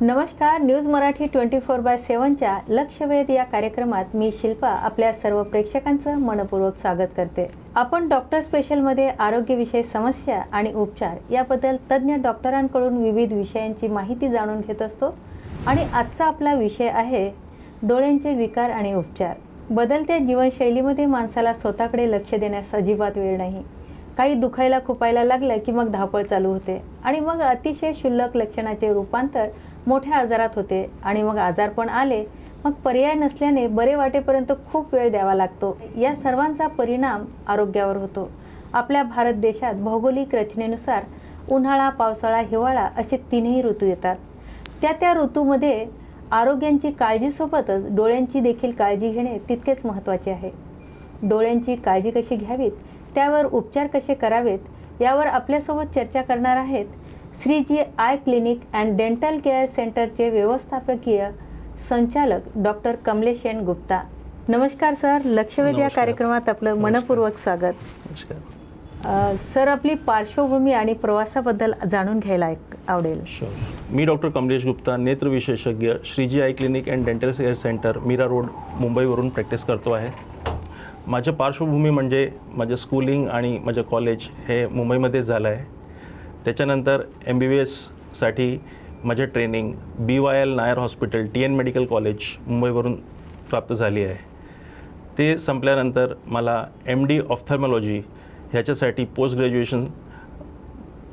नमस्कार. न्यूज मराठी 24/7च्या लक्षवेध या कार्यक्रमात मी शिल्पा आपल्या सर्व प्रेक्षकांचं मनपूर्वक स्वागत करते. आपण डॉक्टर स्पेशलमध्ये आरोग्यविषयक समस्या आणि उपचार याबद्दल तज्ज्ञ डॉक्टरांकडून विविध विषयांची माहिती जाणून घेत असतो आणि आजचा आपला विषय आहे डोळ्यांचे विकार आणि उपचार. बदलत्या जीवनशैलीमध्ये माणसाला स्वतःकडे लक्ष देण्यास अजिबात वेळ नाही. काही दुखायला खुपायला लागलं की मग धावपळ चालू होते आणि मग अतिशय क्षुल्लक लक्षणाचे रूपांतर मोठ्या आजारात होते आणि मग आजारपण आले मग पर्याय नसल्याने बरे वाटेपर्यंत खूप वेळ द्यावा लागतो. या सर्वांचा परिणाम आरोग्यावर होतो. आपल्या भारत देशात भौगोलिक रचनेनुसार उन्हाळा, पावसाळा, हिवाळा असे तीनही ऋतू येतात. त्या ऋतूमध्ये आरोग्याची काळजीसोबतच डोळ्यांची देखील काळजी घेणे तितकेच महत्त्वाचे आहे. डोळ्यांची काळजी कशी घ्यावीत, त्यावर उपचार कसे करावेत यावर आपल्यासोबत चर्चा करणार आहेत Shreeji eye clinic and dental care सेंटरचे व्यवस्थापकीय संचालक डॉक्टर कमलेश एन गुप्ता. नमस्कार सर. लक्षवेध या कार्यक्रमात आपलं मनपूर्वक स्वागत. सर, आपली पार्श्वभूमी आणि प्रवासाबद्दल जाणून घ्यायला आवडेल. मी डॉक्टर कमलेश गुप्ता, नेत्र विशेषज्ञ, Shreeji eye clinic and dental care centre, Mira road, मुंबईवरून प्रॅक्टिस करतो आहे. माझं पार्श्वभूमी म्हणजे माझं स्कूलिंग आणि माझं कॉलेज हे मुंबईमध्येच झालं आहे. त्याच्यानंतर MBBSसाठी माझे training BYL Nair hospital, TN medical college मुंबईवरून प्राप्त झाली आहे. ते संपल्यानंतर मला MD ऑफ्थॅल्मॉलॉजी ह्याच्यासाठी post graduation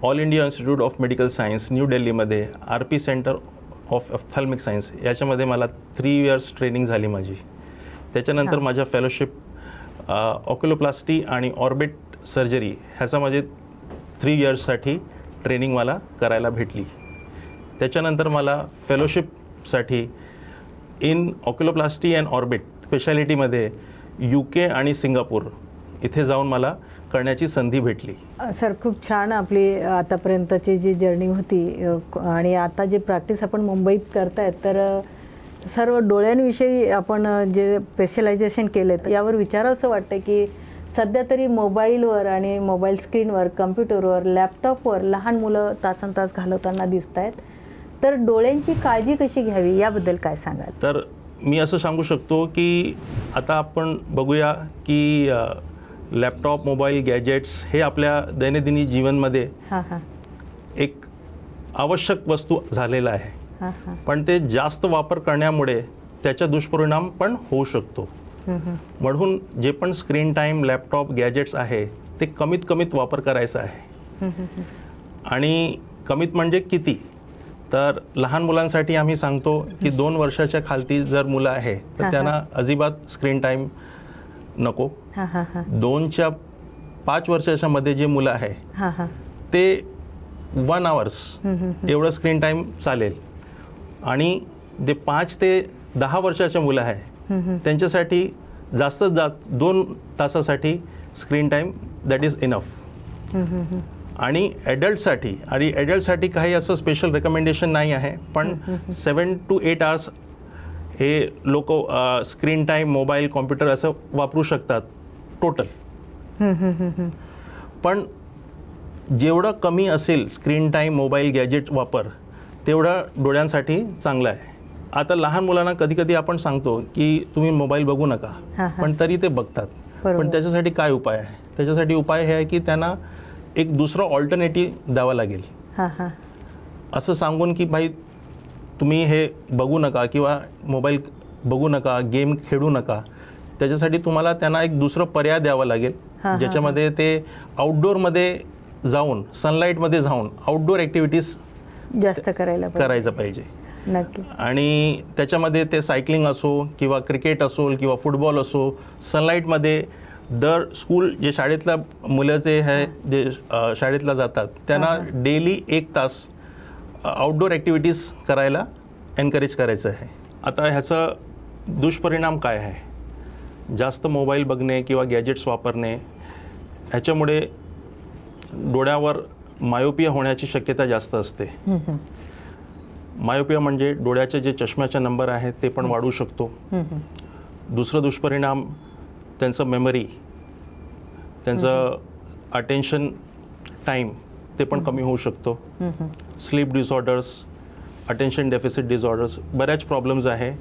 all India institute of medical science new दिल्लीमध्ये RP centre of ophthalmic science याच्यामध्ये मला 3 इयर्स ट्रेनिंग झाली माझी. त्याच्यानंतर माझ्या फेलोशिप ऑक्युलोप्लास्टी आणि ऑर्बिट सर्जरी ह्याचा माझे 3 इयर्ससाठी ट्रेनिंग मला करायला भेटली. त्याच्यानंतर मला फेलोशिपसाठी इन ऑक्युलोप्लास्टी अँड ऑर्बिट स्पेशालिटीमध्ये UK आणि सिंगापूर इथे जाऊन मला करण्याची संधी भेटली. सर, खूप छान आपली आतापर्यंतची जी जर्नी होती आणि आता जे प्रॅक्टिस आपण मुंबईत करतायत, तर सर्व डोळ्यांविषयी आपण जे स्पेशलायझेशन केलं यावर विचारावंसं वाटतं की सध्या तरी मोबाईलवर आणि मोबाईल स्क्रीनवर, कम्प्युटरवर, लॅपटॉपवर लहान मुलं तासनतास घालवताना दिसत आहेत. तर डोळ्यांची काळजी कशी घ्यावी याबद्दल काय सांगाल? तर मी असं सांगू शकतो की आता आपण बघूया की लॅपटॉप, मोबाईल, गॅजेट्स हे आपल्या दैनंदिन जीवनमध्ये एक आवश्यक वस्तू झालेला आहे. पण ते जास्त वापर करण्यामुळे त्याचा दुष्परिणाम पण होऊ शकतो. म्हणून जे पण स्क्रीन टाईम, लॅपटॉप, गॅजेट्स आहे ते कमीत वापर करायचा आहे. आणि कमीत म्हणजे किती? तर लहान मुलांसाठी आम्ही सांगतो की 2 वर्षाच्या खालती जर मुलं आहे तर त्यांना अजिबात स्क्रीन टाईम नको. 2च्या 5 वर्षाच्या मध्ये जे मुलं आहे ते 1 आवर्स एवढं स्क्रीन टाईम चालेल. आणि जे 5 ते 10 वर्षाचे मुलं आहे त्यांच्यासाठी जास्तीत जास्त 2 तासासाठी screen time that is enough. आणि ॲडल्टसाठी काही असं स्पेशल रेकमेंडेशन नाही आहे, पण 7 to 8 आवर्स हे लोक स्क्रीन टाईम, मोबाईल, कॉम्प्युटर असं वापरू शकतात टोटल. पण जेवढं कमी असेल स्क्रीन टाईम, मोबाईल, गॅजेट वापर तेवढं डोळ्यांसाठी चांगलं आहे. आता लहान मुलांना कधी आपण सांगतो की तुम्ही मोबाईल बघू नका, पण तरी ते बघतात. पण त्याच्यासाठी काय उपाय आहे? त्याच्यासाठी उपाय हे आहे की त्यांना एक दुसरं ऑल्टरनेटिव्ह द्यावा लागेल. असं सांगून की भाई तुम्ही हे बघू नका किंवा मोबाईल बघू नका, गेम खेळू नका, त्याच्यासाठी तुम्हाला त्यांना एक दुसरं पर्याय द्यावा लागेल ज्याच्यामध्ये ते आउटडोअरमध्ये जाऊन, सनलाईटमध्ये जाऊन आउटडोअर ॲक्टिव्हिटीज जास्त करायचं पाहिजे. आणि त्याच्यामध्ये ते सायकलिंग असो किंवा क्रिकेट असो किंवा फुटबॉल असो, सनलाईटमध्ये दर स्कूल जे शाळेतल्या मुलं जे आहे जे शाळेतला जातात त्यांना डेली 1 तास आउटडोअर ॲक्टिव्हिटीज करायला एनकरेज करायचं आहे. आता ह्याचा दुष्परिणाम काय आहे? जास्त मोबाईल बघणे किंवा गॅजेट्स वापरणे ह्याच्यामुळे डोळ्यावर मायोपिया होण्याची शक्यता जास्त असते. मायोपिया म्हणजे डोळ्याचे जे चष्म्याचे नंबर आहेत ते पण वाढू शकतो. दुसरं दुष्परिणाम त्यांचं मेमरी, त्यांचं अटेन्शन टाईम ते पण कमी होऊ शकतो. Sleep disorders, attention deficit disorders, बऱ्याच प्रॉब्लेम्स आहे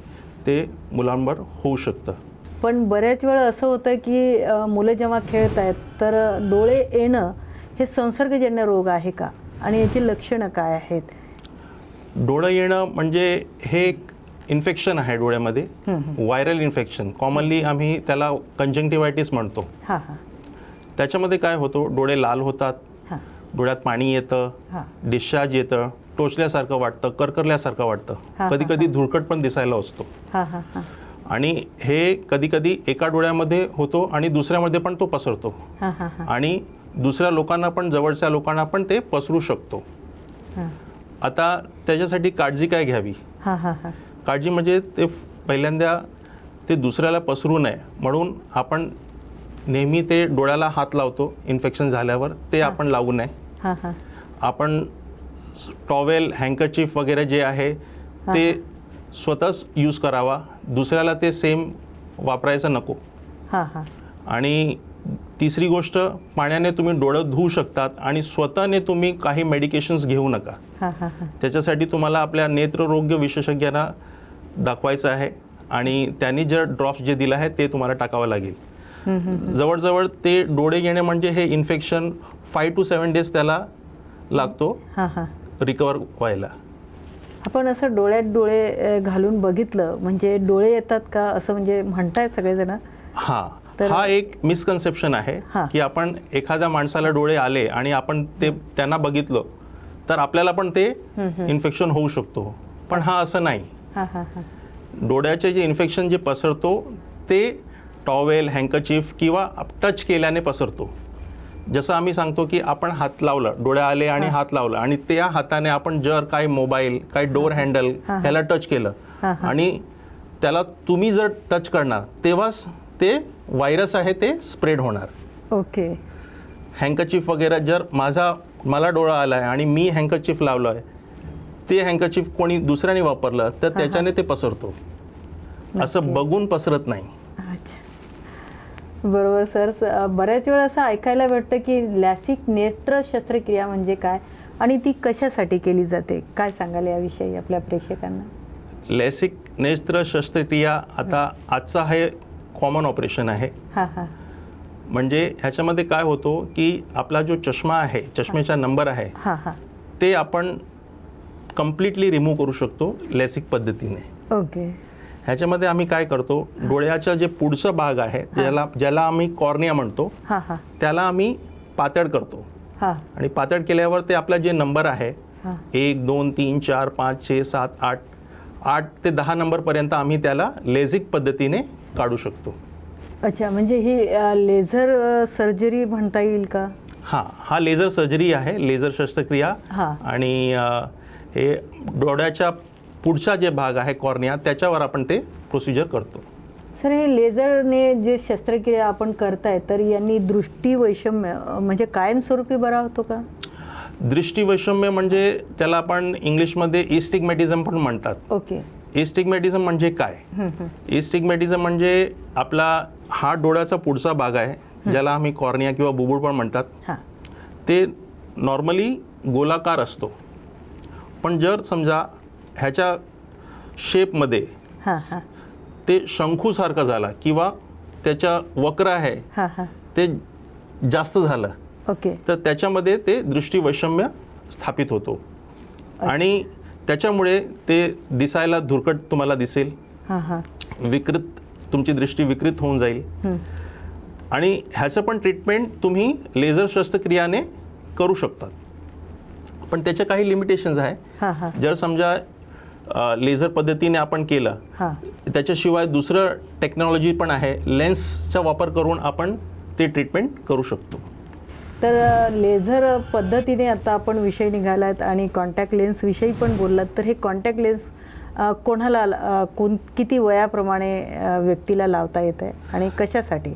ते मुलांवर होऊ शकतं. पण बऱ्याच वेळा असं होतं की मुलं जेव्हा खेळत आहेत तर डोळे येणं हे संसर्गजन्य रोग आहे का, आणि याची लक्षणं काय आहेत? डोळं येणं म्हणजे हे एक इन्फेक्शन आहे डोळ्यामध्ये, व्हायरल इन्फेक्शन. कॉमनली आम्ही त्याला कंजंक्टिव्हायटिस म्हणतो. हां हां त्याच्यामध्ये काय होतं, डोळे लाल होतात, हां डोळ्यात पाणी येतं, हां डिस्चार्ज येतं, टोचल्यासारखं वाटतं, करकरल्यासारखं वाटतं, हां, कधी कधी धुरकट पण दिसायला असतो. हां हां हां आणि हे कधी कधी एका डोळ्यामध्ये होतो आणि दुसऱ्यामध्ये पण तो पसरतो, हां हां हां आणि दुसऱ्या लोकांना पण, जवळच्या लोकांना पण ते पसरू शकतो. हां आता त्याच्यासाठी काळजी काय घ्यावी? हां हां हां काळजी म्हणजे ते पहिल्यांदा ते दुसऱ्याला पसरू नये म्हणून आपण नेहमी ते डोळ्याला हात लावतो इन्फेक्शन झाल्यावर, ते आपण लावू नये. हां हां आपण टॉवेल, हँकरचीफ वगैरे जे आहे ते स्वतःच यूज करावा, दुसऱ्याला ते सेम वापरायचं नको. हां हां आणि तिसरी गोष्ट, पाण्याने तुम्ही डोळं धुवू शकतात आणि स्वतःने तुम्ही काही मेडिकेशन्स घेऊ नका. हां हां हां त्याच्यासाठी तुम्हाला आपल्या नेत्ररोग विशेषज्ञांना दाखवायचं आहे आणि त्यांनी जर ड्रॉप्स जे दिलं आहे ते तुम्हाला टाकावं लागेल. जवळजवळ ते डोळे येणे म्हणजे हे इन्फेक्शन 5 to 7 days त्याला लागतो हां हां रिकवर व्हायला. आपण असं डोळ्यात डोळे घालून बघितलं म्हणजे डोळे येतात का असं म्हणजे म्हणतायत सगळेजण? हा एक मिसकन्सेप्शन आहे की आपण एखाद्या माणसाला डोळे आले आणि आपण ते त्यांना बघितलं तर आपल्याला पण ते इन्फेक्शन होऊ शकतो, पण हा असं नाही. हां हां हां डोळ्याचे जे इन्फेक्शन जे पसरतो ते टॉवेल, हँकरचीफ किंवा टच केल्याने पसरतो. जसं आम्ही सांगतो की आपण हात लावला, डोळे आले आणि हात लावला, आणि त्या हाताने आपण जर काही मोबाईल, काही डोअर हँडल ह्याला टच केलं आणि त्याला तुम्ही जर टच करणार तेव्हाच ते व्हायरस आहे ते स्प्रेड होणार. ओके. हँकरचीफ वगैरे जर मला डोळा आला आहे आणि मी हँकरचीफ लावलं आहे, ते हँकरचीफ कोणी दुसऱ्याने वापरलं तर त्याच्याने ते पसरतो. असं बघून पसरत नाही. अच्छा, बरोबर सर. बऱ्याच वेळा असं ऐकायला भेटतं की लॅसिक नेत्र शस्त्रक्रिया म्हणजे काय आणि ती कशासाठी केली जाते, काय सांगाल याविषयी आपल्या प्रेक्षकांना? लॅसिक नेत्र शस्त्रक्रिया आता आजचा हे कॉमन ऑपरेशन आहे. हां हां म्हणजे ह्याच्यामध्ये काय होतो की आपला जो चष्मा आहे, चष्मेचा नंबर आहे, हां हां ते आपण कम्प्लिटली रिमूव्ह करू शकतो लॅसिक पद्धतीने. ओके. ह्याच्यामध्ये आम्ही काय करतो, डोळ्याचा जे पुढचा भाग आहे ज्याला आम्ही कॉर्निया म्हणतो, हां हां त्याला आम्ही पातळ करतो. हां आणि पातळ केल्यावर ते आपला जे नंबर आहे हां 1 2 3 4 5 6 7 8 ते 10 नंबरपर्यंत आम्ही त्याला लेझिक पद्धतीने काढू शकतो. अच्छा, म्हणजे ही लेझर सर्जरी म्हणता येईल का? हा लेझर सर्जरी आहे, लेझर शस्त्रक्रिया. हां. आणि हे डोळ्याच्या पुढचा जे भाग आहे कॉर्निया, त्याच्यावर आपण ते प्रोसिजर करतो. सर, हे लेझरने जे शस्त्रक्रिया आपण करताय तर यांनी दृष्टीवैषम्य म्हणजे कायमस्वरूपी बरा होतो का? दृष्टीवैषम्य म्हणजे त्याला आपण इंग्लिशमध्ये इस्टिग्मॅटिझम पण म्हणतात. ओके. इस्टिग्मॅटिझम म्हणजे काय? इस्टिग्मॅटिझम म्हणजे आपला हा डोळ्याचा पुढचा भाग आहे ज्याला आम्ही कॉर्निया किंवा बुबुळ पण म्हणतात. हां ते नॉर्मली गोलाकार असतो, पण जर समजा ह्याच्या शेपमध्ये हां हां ते शंखूसारखं झाला किंवा त्याच्या वक्र आहे हां हां ते जास्त झालं, ओके. तर त्याच्यामध्ये ते दृष्टीवैषम्य स्थापित होतो आणि त्याच्यामुळे ते दिसायला धुरकट तुम्हाला दिसेल, हां हां विकृत, तुमची दृष्टी विकृत होऊन जाईल. आणि ह्याचं पण ट्रीटमेंट तुम्ही लेझर शस्त्रक्रियाने करू शकतात, पण त्याच्या काही लिमिटेशन्स आहे. हां हां जर समजा लेझर पद्धतीने आपण केलं, हां त्याच्याशिवाय दुसरं टेक्नॉलॉजी पण आहे, लेन्सचा वापर करून आपण ते ट्रीटमेंट करू शकतो. तर लेझर पद्धतीने आता आपण विषय निघालात आणि कॉन्टॅक्ट लेन्स विषयी पण बोललात, तर हे कॉन्टॅक्ट लेन्स कोणाला किती वयाप्रमाणे व्यक्तीला लावता येत आहे आणि कशासाठी?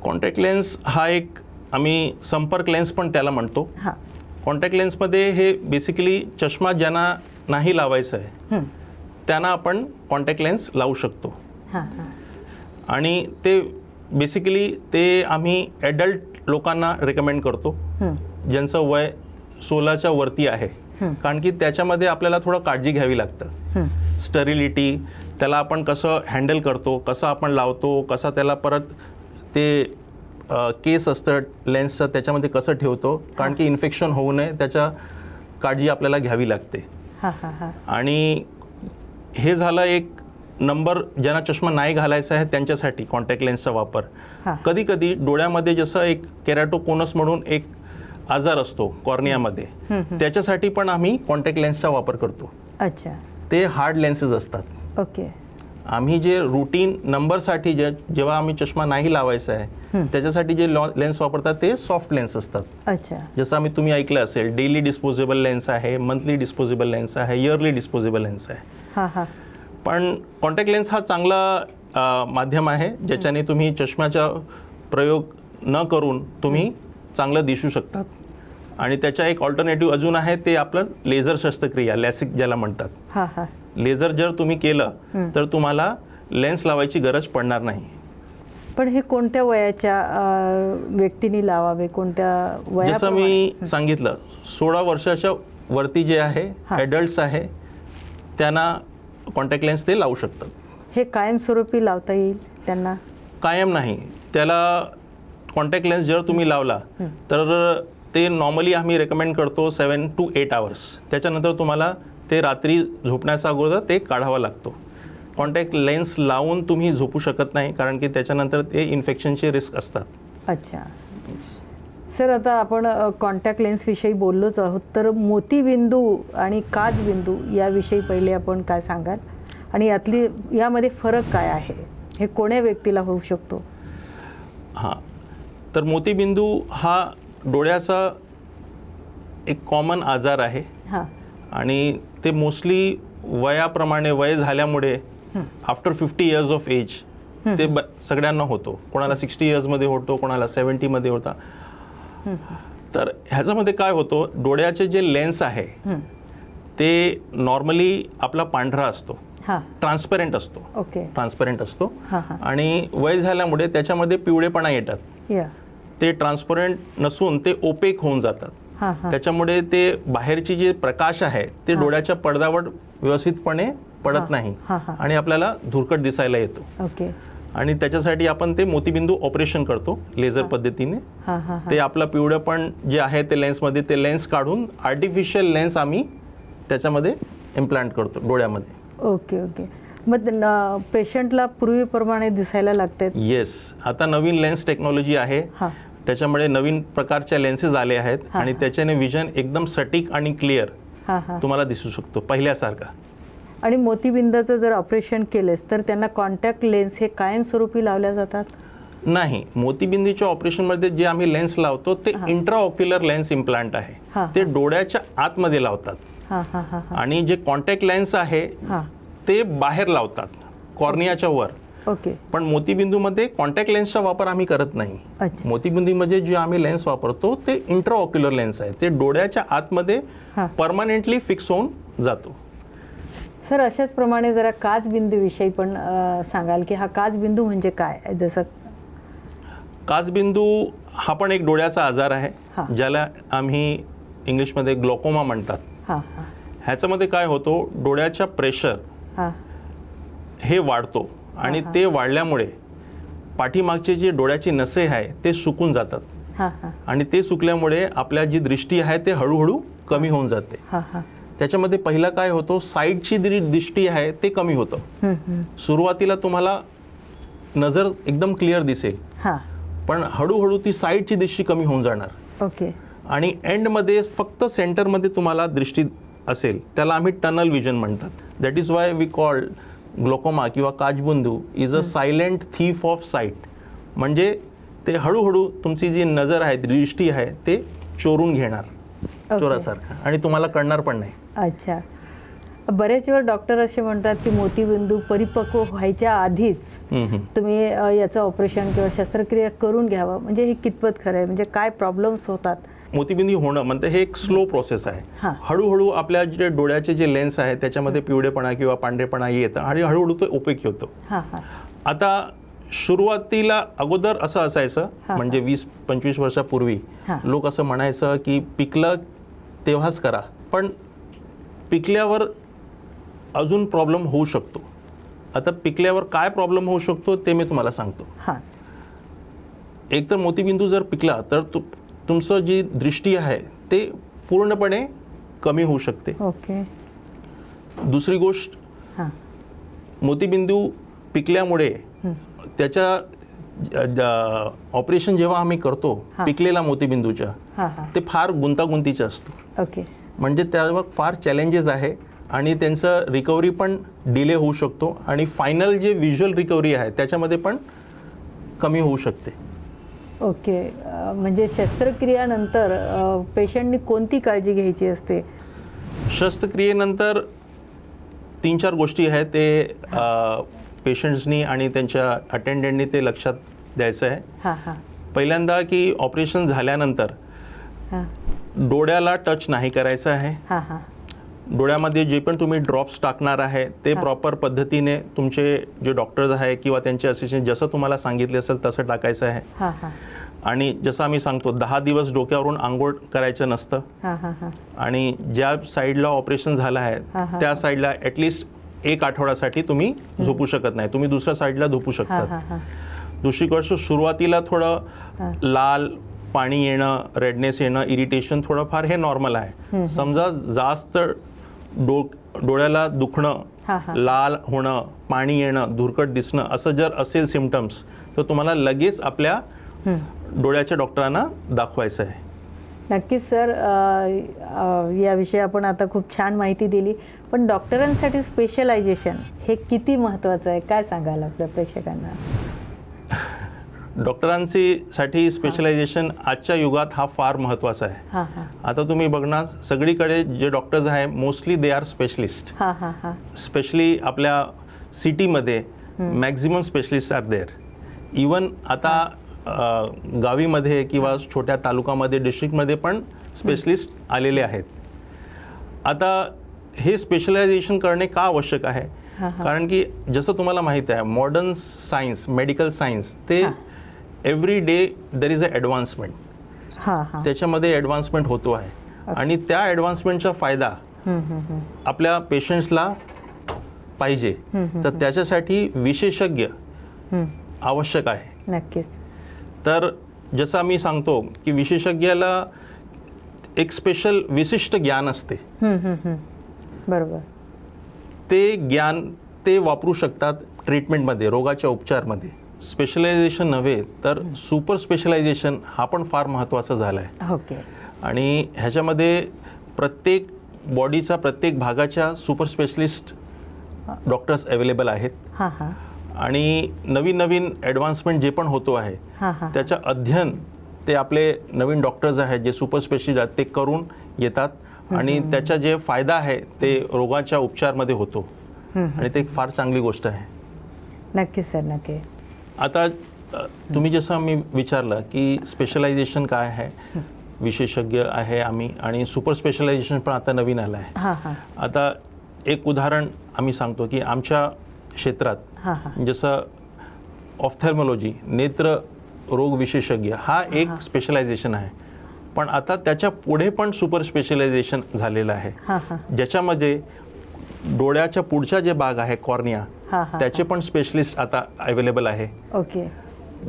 कॉन्टॅक्ट लेन्स हा एक आम्ही संपर्क लेन्स पण त्याला म्हणतो. हां कॉन्टॅक्ट लेन्समध्ये हे बेसिकली चष्मा ज्यांना नाही लावायचं आहे त्यांना आपण कॉन्टॅक्ट लेन्स लावू शकतो. हां हां आणि ते बेसिकली ते आम्ही ॲडल्ट लोकांना रेकमेंड करतो ज्यांचं वय 16च्या वरती आहे. कारण की त्याच्यामध्ये आपल्याला थोडं काळजी घ्यावी लागतं. स्टरिलिटी, त्याला आपण कसं हँडल करतो, कसं आपण लावतो, कसं त्याला परत ते केस असतं लेन्सचं त्याच्यामध्ये कसं ठेवतो, कारण की इन्फेक्शन होऊ नये त्याच्या काळजी आपल्याला घ्यावी लागते. आणि हे झालं एक नंबर ज्यांना चष्मा नाही घालायचा आहे त्यांच्यासाठी कॉन्टॅक्ट लेन्सचा वापर. कधी कधी डोळ्यामध्ये जसं एक केरॅटोकोनस म्हणून एक आजार असतो कॉर्नियामध्ये, त्याच्यासाठी पण आम्ही कॉन्टॅक्ट लेन्सचा वापर करतो. अच्छा. ते हार्ड लेन्सेस असतात. ओके. आम्ही जे रुटीन नंबरसाठी जेव्हा आम्ही चष्मा नाही लावायचा आहे त्याच्यासाठी जे लेन्स वापरतात ते सॉफ्ट लेन्स असतात. अच्छा. जसं आम्ही तुम्ही ऐकलं असेल, डेली डिस्पोजेबल लेन्स आहे, मंथली डिस्पोजेबल लेन्स आहे, इयरली डिस्पोजेबल लेन्स आहे. पण कॉन्टॅक्ट लेन्स हा चांगला माध्यम आहे ज्याच्याने तुम्ही चष्म्याचा प्रयोग न करून तुम्ही चांगलं दिसू शकतात. आणि त्याच्या एक ऑल्टरनेटिव्ह अजून आहे, ते आपलं लेझर शस्त्रक्रिया, लॅसिक ज्याला म्हणतात. लेझर जर तुम्ही केलं तर तुम्हाला लेन्स लावायची गरज पडणार नाही. पण हे कोणत्या वयाच्या व्यक्तींनी लावावे, कोणत्या वया? जसं मी सांगितलं, 16 वर्षाच्या वरती जे आहे ॲडल्ट्स आहे त्यांना कॉन्टॅक्ट लेन्स ते लावू शकतात. हे कायमस्वरूपी लावता येईल त्यांना? कायम नाही. त्याला कॉन्टॅक्ट लेन्स जर तुम्ही लावला तर ते नॉर्मली आम्ही रेकमेंड करतो 7 to 8 hours. त्याच्यानंतर तुम्हाला ते रात्री झोपण्याच्या अगोदर ते काढावा लागतो. कॉन्टॅक्ट लेन्स लावून तुम्ही झोपू शकत नाही कारण की त्याच्यानंतर ते इन्फेक्शनचे रिस्क असतात. अच्छा. सर, आता आपण कॉन्टॅक्ट लेन्सविषयी बोललोच आहोत, तर मोतीबिंदू आणि काचबिंदू याविषयी पहिले आपण काय सांगाल, आणि यामध्ये फरक काय आहे, हे कोण्या व्यक्तीला होऊ शकतो? हां, तर मोतीबिंदू हा डोळ्याचा एक कॉमन आजार आहे. आणि ते मोस्टली वयाप्रमाणे, वय झाल्यामुळे आफ्टर 50 years ऑफ एज ते सगळ्यांना होतो. कोणाला 60 yearsमध्ये होतो, कोणाला 70मध्ये होता. तर ह्याच्यामध्ये काय होतं, डोळ्याचे जे लेन्स आहे ते नॉर्मली आपला पांढरा असतो, ट्रान्सपरंट असतो. ट्रान्सपरंट असतो. आणि वय झाल्यामुळे त्याच्यामध्ये पिवळेपणा येतात. ते ट्रान्सपरंट नसून ते ओपेक होऊन जातात. त्याच्यामुळे ते बाहेरची जे प्रकाश आहे ते डोळ्याच्या पडद्यावर व्यवस्थितपणे पडत नाही आणि आपल्याला धुरकट दिसायला येतो. आणि त्याच्यासाठी आपण ते मोतीबिंदू ऑपरेशन करतो लेझर पद्धतीने. ते आपलं पिवळेपण जे आहे ते लेन्समध्ये, ते लेन्स काढून आर्टिफिशियल लेन्स आम्ही त्याच्यामध्ये इम्प्लांट करतो डोळ्यामध्ये. ओके. मग पेशंटला पूर्वीप्रमाणे दिसायला लागते? येस. आता नवीन लेन्स टेक्नॉलॉजी आहे, त्याच्यामुळे नवीन प्रकारच्या लेन्सेस आले आहेत आणि त्याच्याने विजन एकदम सटीक आणि क्लिअर तुम्हाला दिसू शकतो पहिल्यासारखा. आणि मोतीबिंदाचं जर ऑपरेशन केलेस तर त्यांना कॉन्टॅक्ट लेन्स हे कायमस्वरूपी लावल्या जातात? नाही. मोतीबिंदीच्या ऑपरेशनमध्ये जे आम्ही लेन्स लावतो ते इंट्राऑक्युलर लेन्स इम्प्लांट आहे, ते डोळ्याच्या आतमध्ये लावतात. आणि जे कॉन्टॅक्ट लेन्स आहे ते बाहेर लावतात, कॉर्नियाच्या वर. पण मोतीबिंदूमध्ये कॉन्टॅक्ट लेन्सचा वापर आम्ही करत नाही. मोतीबिंदूमध्ये जे आम्ही लेन्स वापरतो ते इंट्राऑक्युलर लेन्स आहे, ते डोळ्याच्या आतमध्ये परमनंटली फिक्स होऊन जातो. सर, अशाच प्रमाणे जरा काचबिंदूविषयी पण सांगाल की हा काचबिंदू म्हणजे काय? जसं काचबिंदू हा पण एक डोळ्याचा आजार आहे ज्याला आम्ही इंग्लिशमध्ये ग्लोकोमा म्हणतात. ह्याच्यामध्ये काय होतो, डोळ्याचा प्रेशर हे वाढतो आणि ते वाढल्यामुळे पाठीमागचे जे डोळ्याची नसे आहे ते सुकून जातात. आणि ते सुकल्यामुळे आपल्या जी दृष्टी आहे ते हळूहळू कमी होऊन जाते. त्याच्यामध्ये पहिला काय होतो, साईडची दृष्टी आहे ते कमी होतं. सुरुवातीला तुम्हाला नजर एकदम क्लिअर दिसेल, पण हळूहळू ती साईडची दृष्टी कमी होऊन जाणार. आणि एंडमध्ये फक्त सेंटरमध्ये तुम्हाला दृष्टी असेल, त्याला आम्ही टनल विजन म्हणतात. That is why we call glaucoma किंवा काचबिंदू is a silent thief of sight. म्हणजे ते हळूहळू तुमची जी नजर आहे, दृष्टी आहे ते चोरून घेणार, चोरासारखं, आणि तुम्हाला कळणार पण नाही. अच्छा. बरेच वेळ डॉक्टर असे म्हणतात की मोतीबिंदू परिपक्व व्हायच्या आधीच तुम्ही याचं ऑपरेशन किंवा शस्त्रक्रिया करून घ्यावं, म्हणजे हे कितपत खरं आहे? म्हणजे काय प्रॉब्लेम्स होतात? मोतीबिंदू होणं म्हणजे हे एक स्लो प्रोसेस आहे. हळूहळू आपल्या जे डोळ्याचे जे लेन्स आहे त्याच्यामध्ये पिवळेपणा किंवा पांढरेपणा येतं आणि हळूहळू तो ओपेक होतो. आता सुरुवातीला अगोदर असं असायचं, म्हणजे 20-25 वर्षापूर्वी लोक असं म्हणायचं की पिकलं तेव्हाच करा. पण पिकल्यावर अजून प्रॉब्लेम होऊ शकतो. आता पिकल्यावर काय प्रॉब्लेम होऊ शकतो ते मी तुम्हाला सांगतो. हां एक तर मोतीबिंदू जर पिकला तर तुमचं जी दृष्टी आहे ते पूर्णपणे कमी होऊ शकते. ओके. दुसरी गोष्ट, हां मोतीबिंदू पिकल्यामुळे त्याच्या ऑपरेशन जेव्हा आम्ही करतो हां. पिकलेला मोतीबिंदूच्या, हां हां ते फार गुंतागुंतीचं असतं. ओके. म्हणजे त्यावर फार चॅलेंजेस आहे आणि त्यांचं रिकव्हरी पण डिले होऊ शकतो आणि फायनल जे व्हिज्युअल रिकव्हरी आहे त्याच्यामध्ये पण कमी होऊ शकते. ओके. म्हणजे शस्त्रक्रियानंतर पेशंटनी कोणती काळजी घ्यायची असते? शस्त्रक्रियेनंतर 3-4 गोष्टी आहेत ते पेशंट्सनी आणि त्यांच्या अटेंडंटनी ते लक्षात द्यायचं आहे. हां हां पहिल्यांदा की ऑपरेशन झाल्यानंतर हां डोळ्याला टच नाही करायचं आहे. हां हां डोळ्यामध्ये जे पण तुम्ही ड्रॉप्स टाकणार आहे ते प्रॉपर पद्धतीने तुमचे जे डॉक्टर्स आहे किंवा त्यांचे असिस्टंट जसं तुम्हाला सांगितले असेल तसं टाकायचं आहे. हां हां आणि जसं आम्ही सांगतो 10 दिवस डोक्यावरून आंघोळ करायचं नसतं. हां हां हां आणि ज्या साईडला ऑपरेशन झालं आहे त्या साईडला ॲटलिस्ट 1 आठवड्यासाठी तुम्ही झोपू शकत नाही. तुम्ही दुसऱ्या साईडला झोपू हां शकता. हां हां दुसरी गोष्ट, सुरुवातीला थोडं लाल पाणी येणं, रेडनेस येणं, इरिटेशन थोडंफार हे नॉर्मल आहे. समजा जास्त डोळ्याला दुखणं, हां हां लाल होणं, पाणी येणं, धुरकट दिसणं असं जर असेल सिम्पटम्स तर तुम्हाला लगेच आपल्या डोळ्याच्या डॉक्टरांना दाखवायचं आहे. नक्कीच सर. याविषयी आपण आता खूप छान माहिती दिली, पण डॉक्टरांसाठी स्पेशलायझेशन हे किती महत्त्वाचं आहे, काय सांगाल आपल्या प्रेक्षकांना? डॉक्टरांसाठी स्पेशलायझेशन आजच्या युगात हा फार महत्त्वाचा आहे. हां हां आता तुम्ही बघणार सगळीकडे जे डॉक्टर्स आहे मोस्टली दे आर स्पेशलिस्ट. हां हां हां स्पेशली आपल्या सिटीमध्ये maximum specialists are there. Even आता गावीमध्ये किंवा छोट्या तालुकामध्ये, डिस्ट्रिक्टमध्ये पण स्पेशलिस्ट आलेले आहेत. आता हे स्पेशलायझेशन करणे का आवश्यक आहे? कारण की जसं तुम्हाला माहीत आहे मॉडर्न सायन्स, मेडिकल सायन्स ते every day there is a advancement. हां हां त्याच्यामध्ये ॲडव्हान्समेंट होतो आहे आणि त्या ॲडव्हान्समेंटचा फायदा आपल्या पेशंट्सला पाहिजे. तर त्याच्यासाठी विशेषज्ञ आवश्यक आहे. नक्कीच. तर जसं आम्ही सांगतो की विशेषज्ञाला एक स्पेशल विशिष्ट ज्ञान असते. बरोबर. ते ज्ञान ते वापरू शकतात ट्रीटमेंटमध्ये, रोगाच्या उपचारमध्ये. स्पेशलायझेशन नव्हे तर सुपर स्पेशलायझेशन हा पण फार महत्त्वाचा झाला आहे. ओके. आणि ह्याच्यामध्ये प्रत्येक बॉडीचा प्रत्येक भागाच्या सुपर स्पेशलिस्ट डॉक्टर्स अवेलेबल आहेत. हां हां आणि नवीन नवीन ॲडव्हान्समेंट जे पण होतो आहे हां हां त्याचं अध्ययन ते आपले नवीन डॉक्टर्स आहेत जे सुपर स्पेशलिस्ट आहेत ते करून येतात आणि त्याचा जे फायदा आहे ते रोगाच्या उपचारमध्ये होतो आणि ते एक फार चांगली गोष्ट आहे. नक्की सर, नक्की. आता तुम्ही जसं मी विचारलं की स्पेशलायझेशन काय आहे, विशेषज्ञ आहे आम्ही आणि सुपर स्पेशलायझेशन पण आता नवीन आलं आहे. हां हां आता एक उदाहरण आम्ही सांगतो की आमच्या क्षेत्रात हां हां जसं ऑफ्थॅल्मॉलॉजी, नेत्र रोग विशेषज्ञ हा एक स्पेशलायझेशन आहे. पण आता त्याच्या पुढे पण सुपर स्पेशलायझेशन झालेलं आहे हां हां ज्याच्यामध्ये डोळ्याच्या पुढचा जे भाग आहे कॉर्निया हां हां त्याचे पण स्पेशलिस्ट आता अवेलेबल आहे. ओके.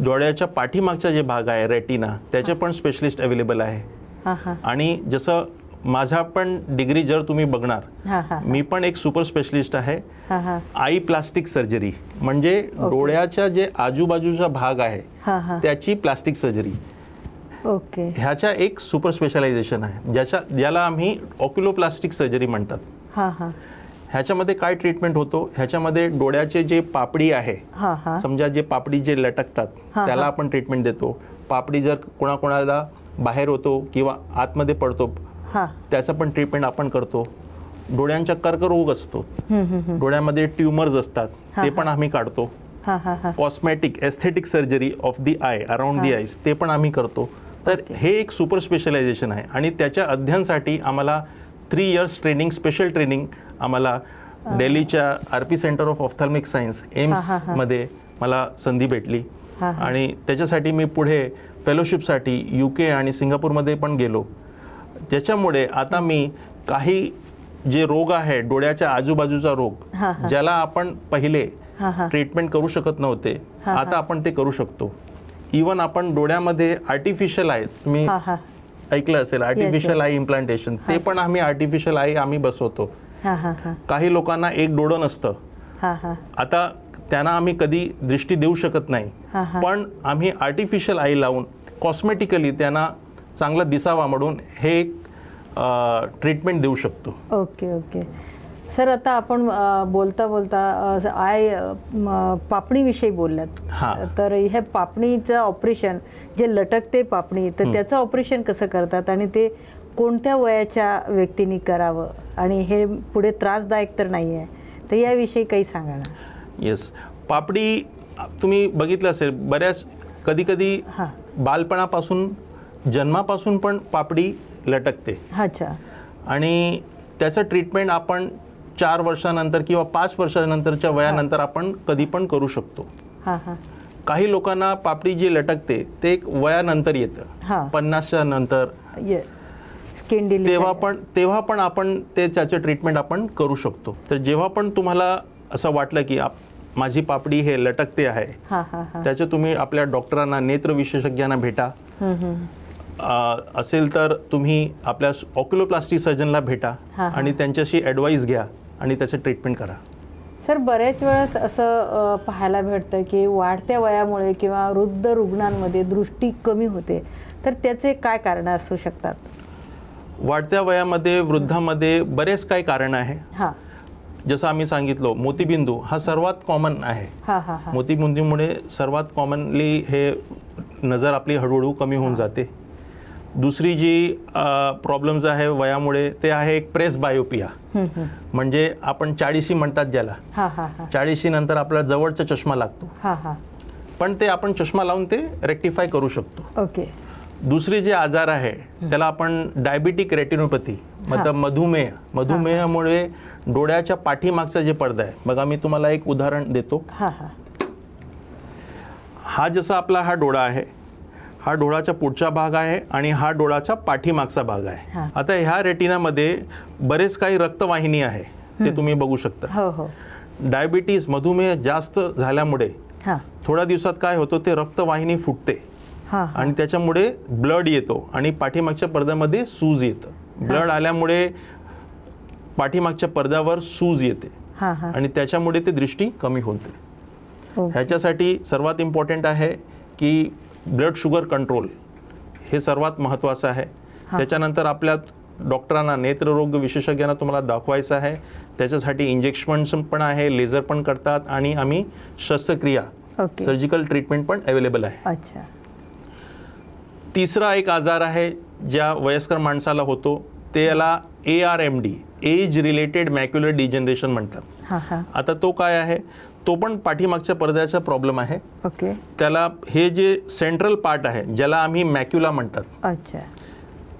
डोळ्याच्या पाठीमागचा जे भाग आहे रेटिना त्याचे पण स्पेशलिस्ट अवेलेबल आहे. हां हां आणि जसं माझा पण डिग्री जर तुम्ही बघणार, हां हां मी पण एक सुपर स्पेशलिस्ट आहे. हां हां आई प्लास्टिक सर्जरी म्हणजे डोळ्याच्या जे आजूबाजूचा भाग आहे हां हां त्याची प्लास्टिक सर्जरी. ओके. ह्याच्या एक सुपर स्पेशलायझेशन आहे ज्याला आम्ही ऑक्युलोप्लास्टिक सर्जरी म्हणतात. हां हां ह्याच्यामध्ये काय ट्रीटमेंट होतो, ह्याच्यामध्ये डोळ्याचे जे पापडी आहे, हां हां समजा जे पापडी जे लटकतात त्याला आपण ट्रीटमेंट देतो. पापडी जर कोणाकोणाला बाहेर होतो किंवा आतमध्ये पडतो हां त्याचं पण ट्रीटमेंट आपण करतो. डोळ्यांचा कर्करोग असतो, डोळ्यामध्ये ट्युमर्स असतात ते पण आम्ही काढतो. हां हां हां cosmetic aesthetic surgery of the I, around the eyes ते पण आम्ही करतो. तर हे एक सुपर स्पेशलायझेशन आहे आणि त्याच्या अध्ययनासाठी आम्हाला 3 इयर्स ट्रेनिंग, स्पेशल ट्रेनिंग आम्हाला दिल्लीच्या RP centre of ophthalmic science एम्समध्ये मला संधी भेटली. आणि त्याच्यासाठी मी पुढे फेलोशिपसाठी UK आणि सिंगापूरमध्ये पण गेलो. ज्याच्यामुळे आता मी काही जे रोग आहे डोळ्याच्या आजूबाजूचा हा, रोग हा. ज्याला आपण पहिले हा हा ट्रीटमेंट करू शकत नव्हते, हा, हा. आता आपण ते करू शकतो. इवन आपण डोळ्यामध्ये आर्टिफिशियल आय, तुम्ही हा हा ऐकलं असेल आर्टिफिशियल आय इम्प्लांटेशन, ते पण आर्टिफिशियल आय आम्ही बसवतो. हा हा हा काही लोकांना एक डोळं नसतं, हा हा आता त्यांना आम्ही कधी दृष्टी देऊ शकत नाही, हा हा पण आम्ही आर्टिफिशियल आय लावून कॉस्मेटिकली त्यांना चांगला दिसावा म्हणून हे एक ट्रीटमेंट देऊ शकतो. ओके ओके सर, आता आपण बोलता बोलता पापणीविषयी बोललात. हा. तर हे पापणीचं ऑपरेशन, जे लटकते पापणी, तर त्याचं ऑपरेशन कसं करतात आणि ते कोणत्या वयाच्या व्यक्तींनी करावं आणि हे पुढे त्रासदायक तर नाही आहे, तर याविषयी काही सांगा ना. येस, पापडी तुम्ही बघितलं असेल बऱ्याच कधी हां बालपणापासून जन्मापासून पण पापडी लटकते अच्छा आणि त्याचं ट्रीटमेंट आपण 4 वर्षानंतर किंवा 5 वर्षानंतरच्या वयानंतर आपण कधी पण करू शकतो. हां हां काही लोकांना पापडी जी लटकते ते एक वयानंतर येतं, हां 50च्या नंतर, ये स्किन डिलीव्हरी तेव्हा पण आपण त्याचं ट्रीटमेंट आपण करू शकतो. तर जेव्हा पण तुम्हाला असं वाटलं की माझी पापडी हे लटकते आहे, हां हां हां त्याचं तुम्ही आपल्या डॉक्टरांना, नेत्र विशेषज्ञांना भेटा. असेल तर तुम्ही आपल्या ऑक्युलोप्लास्टी सर्जनला भेटा हां. आणि त्यांच्याशी ॲडवाईस घ्या आणि त्याचं ट्रीटमेंट करा. सर, बऱ्याच वेळेस असं पाहायला भेटतं की वाढत्या वयामुळे किंवा वृद्ध रुग्णांमध्ये दृष्टी कमी होते, तर त्याचे काय कारणं असू शकतात? वाढत्या वयामध्ये वृद्धामध्ये बरेच काही कारण आहे. हां जसं आम्ही सांगितलो, मोतीबिंदू हा सर्वात कॉमन आहे. हां हां हां मोतीबिंदूमुळे सर्वात कॉमनली हे नजर आपली हळूहळू कमी होऊन जाते. दुसरी जी प्रॉब्लेम्स आहे वयामुळे ते आहे एक प्रेस बायोपिया, म्हणजे आपण 40शी म्हणतात ज्याला. हां हां हां 40शी नंतर आपला जवळचा चष्मा लागतो, हां हां पण ते आपण चष्मा लावून ते रेक्टिफाय करू शकतो. ओके. दुसरे जे आजार आहे त्याला आपण डायबिटिक रेटिनोपॅथी मतलब मधुमेहामुळे डोळ्याच्या पाठीमागचा जे पडदा आहे बघा, मी तुम्हाला एक उदाहरण देतो. हां हां हा जसा आपला हा डोळा आहे, हा डोळाचा पुढचा भाग आहे आणि हा डोळाचा पाठीमागचा भाग आहे. हां. आता ह्या रेटिनामध्ये बरेच काही रक्तवाहिनी आहे, ते तुम्ही बघू शकता. हो हो डायबिटीस मधुमेह जास्त झाल्यामुळे हां थोड्या दिवसात काय होतं, ते रक्तवाहिनी फुटते हां आणि त्याच्यामुळे ब्लड येतो आणि पाठीमागच्या पडद्यामध्ये सूज येतं. ब्लड आल्यामुळे पाठीमागच्या पडद्यावर सूज येते हां हां आणि त्याच्यामुळे ते दृष्टी कमी होते. ओके. ह्याच्यासाठी सर्वात इम्पॉर्टंट आहे की ब्लड शुगर कंट्रोल, हे सर्वात महत्त्वाचं आहे. त्याच्यानंतर आपल्या डॉक्टरांना, नेत्ररोग विशेषज्ञांना तुम्हाला दाखवायचं आहे. त्याच्यासाठी इंजेक्शन्स पण आहे, लेझर पण करतात आणि आम्ही शस्त्रक्रिया, ओके. सर्जिकल ट्रीटमेंट पण अवेलेबल आहे. अच्छा. तिसरा एक आजार आहे ज्या वयस्कर माणसाला होतो, ते याला ARMD, age related macular degeneration म्हणतात. हां हां आता तो काय आहे, तो पण पाठीमागच्या पडद्याचा प्रॉब्लेम आहे. ओके. त्याला हे जे सेंट्रल पार्ट आहे ज्याला आम्ही मॅक्युला म्हणतात, अच्छा.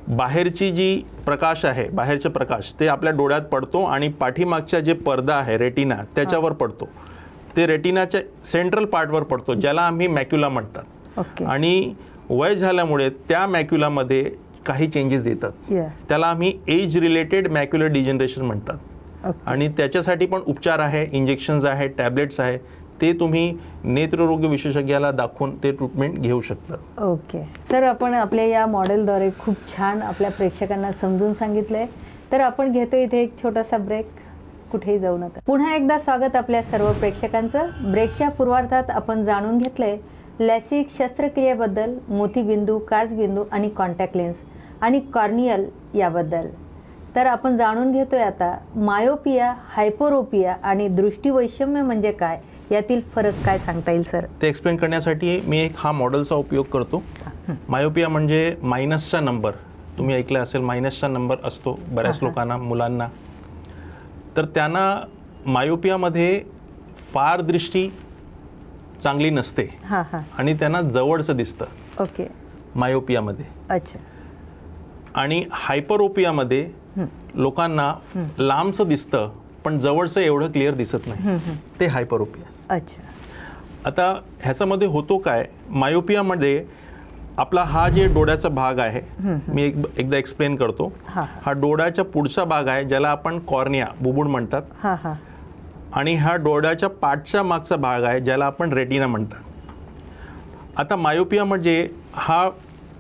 बाहेरची जी प्रकाश आहे, बाहेरचे प्रकाश ते आपल्या डोळ्यात पडतो आणि पाठीमागच्या जे पडदा आहे रेटिना त्याच्यावर पडतो. ते रेटिनाच्या सेंट्रल पार्टवर पडतो ज्याला आम्ही मॅक्युला म्हणतात. ओके. आणि वय झाल्यामुळे त्या मॅक्युलामध्ये काही चेंजेस येतात, या त्याला आम्ही एज रिलेटेड मॅक्युलर डिजनरेशन म्हणतात. ओके. आणि त्याच्यासाठी पण उपचार आहे, इंजेक्शन्स आहे, टॅबलेट्स आहे, ते तुम्ही नेत्ररोग विशेषज्ञाला दाखवून ते ट्रीटमेंट घेऊ शकता. ओके. सर, आपण आपल्या या मॉडेलद्वारे खूप छान आपल्या प्रेक्षकांना समजून सांगितलंय. तर आपण घेतो इथे एक छोटासा ब्रेक, कुठेही जाऊ नका. पुन्हा एकदा स्वागत आपल्या सर्व प्रेक्षकांचं. ब्रेकच्या पूर्वार्धात आपण जाणून घेतलंय लॅसिक शस्त्रक्रियेबद्दल, मोतीबिंदू, काचबिंदू आणि कॉन्टॅक्ट लेन्स आणि कॉर्नियल याबद्दल. तर आपण जाणून घेतोय आता मायोपिया, हायपोरोपिया आणि दृष्टीवैषम्य म्हणजे काय, यातील फरक काय सांगता येईल सर? ते एक्सप्लेन करण्यासाठी मी एक हा मॉडेलचा उपयोग करतो. मायोपिया म्हणजे मायनसचा नंबर, तुम्ही ऐकलं असेल, मायनसचा नंबर असतो बऱ्याच लोकांना, मुलांना. तर त्यांना मायोपियामध्ये फार दृष्टी चांगली नसते हां हां आणि त्यांना जवळचं दिसतं ओके. मायोपियामध्ये. अच्छा. आणि हायपरोपियामध्ये लोकांना लांबचं दिसतं पण जवळचं एवढं क्लिअर दिसत नाही, ते हायपरोपिया. अच्छा. आता ह्याच्यामध्ये होतो काय, मायोपियामध्ये आपला हा जे डोळ्याचा भाग आहे, मी एकदा एक्सप्लेन करतो. हा डोळ्याचा पुढचा भाग आहे ज्याला आपण कॉर्निया बुबुड म्हणतात, आणि हा डोळ्याच्या पाठच्या मागचा भाग आहे ज्याला आपण रेटिना म्हणतात. आता मायोपिया म्हणजे हा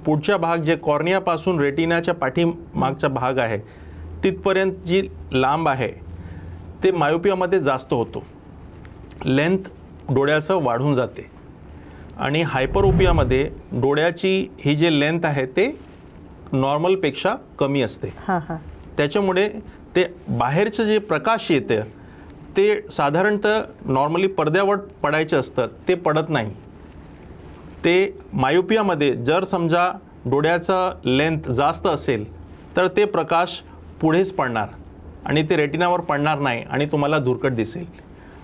पुढचा भाग जे कॉर्नियापासून रेटिनाच्या पाठीमागचा भाग आहे तिथपर्यंत जी लांब आहे ते मायोपियामध्ये जास्त होतो. लेंथ डोळ्याचं वाढून जाते. आणि हायपरोपियामध्ये डोळ्याची ही जे लेंथ आहे ते नॉर्मलपेक्षा कमी असते. त्याच्यामुळे ते बाहेरचं जे प्रकाश येतं ते साधारणतः नॉर्मली पडद्यावर पडायचं असतं, ते पडत नाही. ते मायोपियामध्ये जर समजा डोळ्याचा लेंथ जास्त असेल तर ते प्रकाश पुढेच पडणार आणि ते रेटिनावर पडणार नाही आणि तुम्हाला धुरकट दिसेल.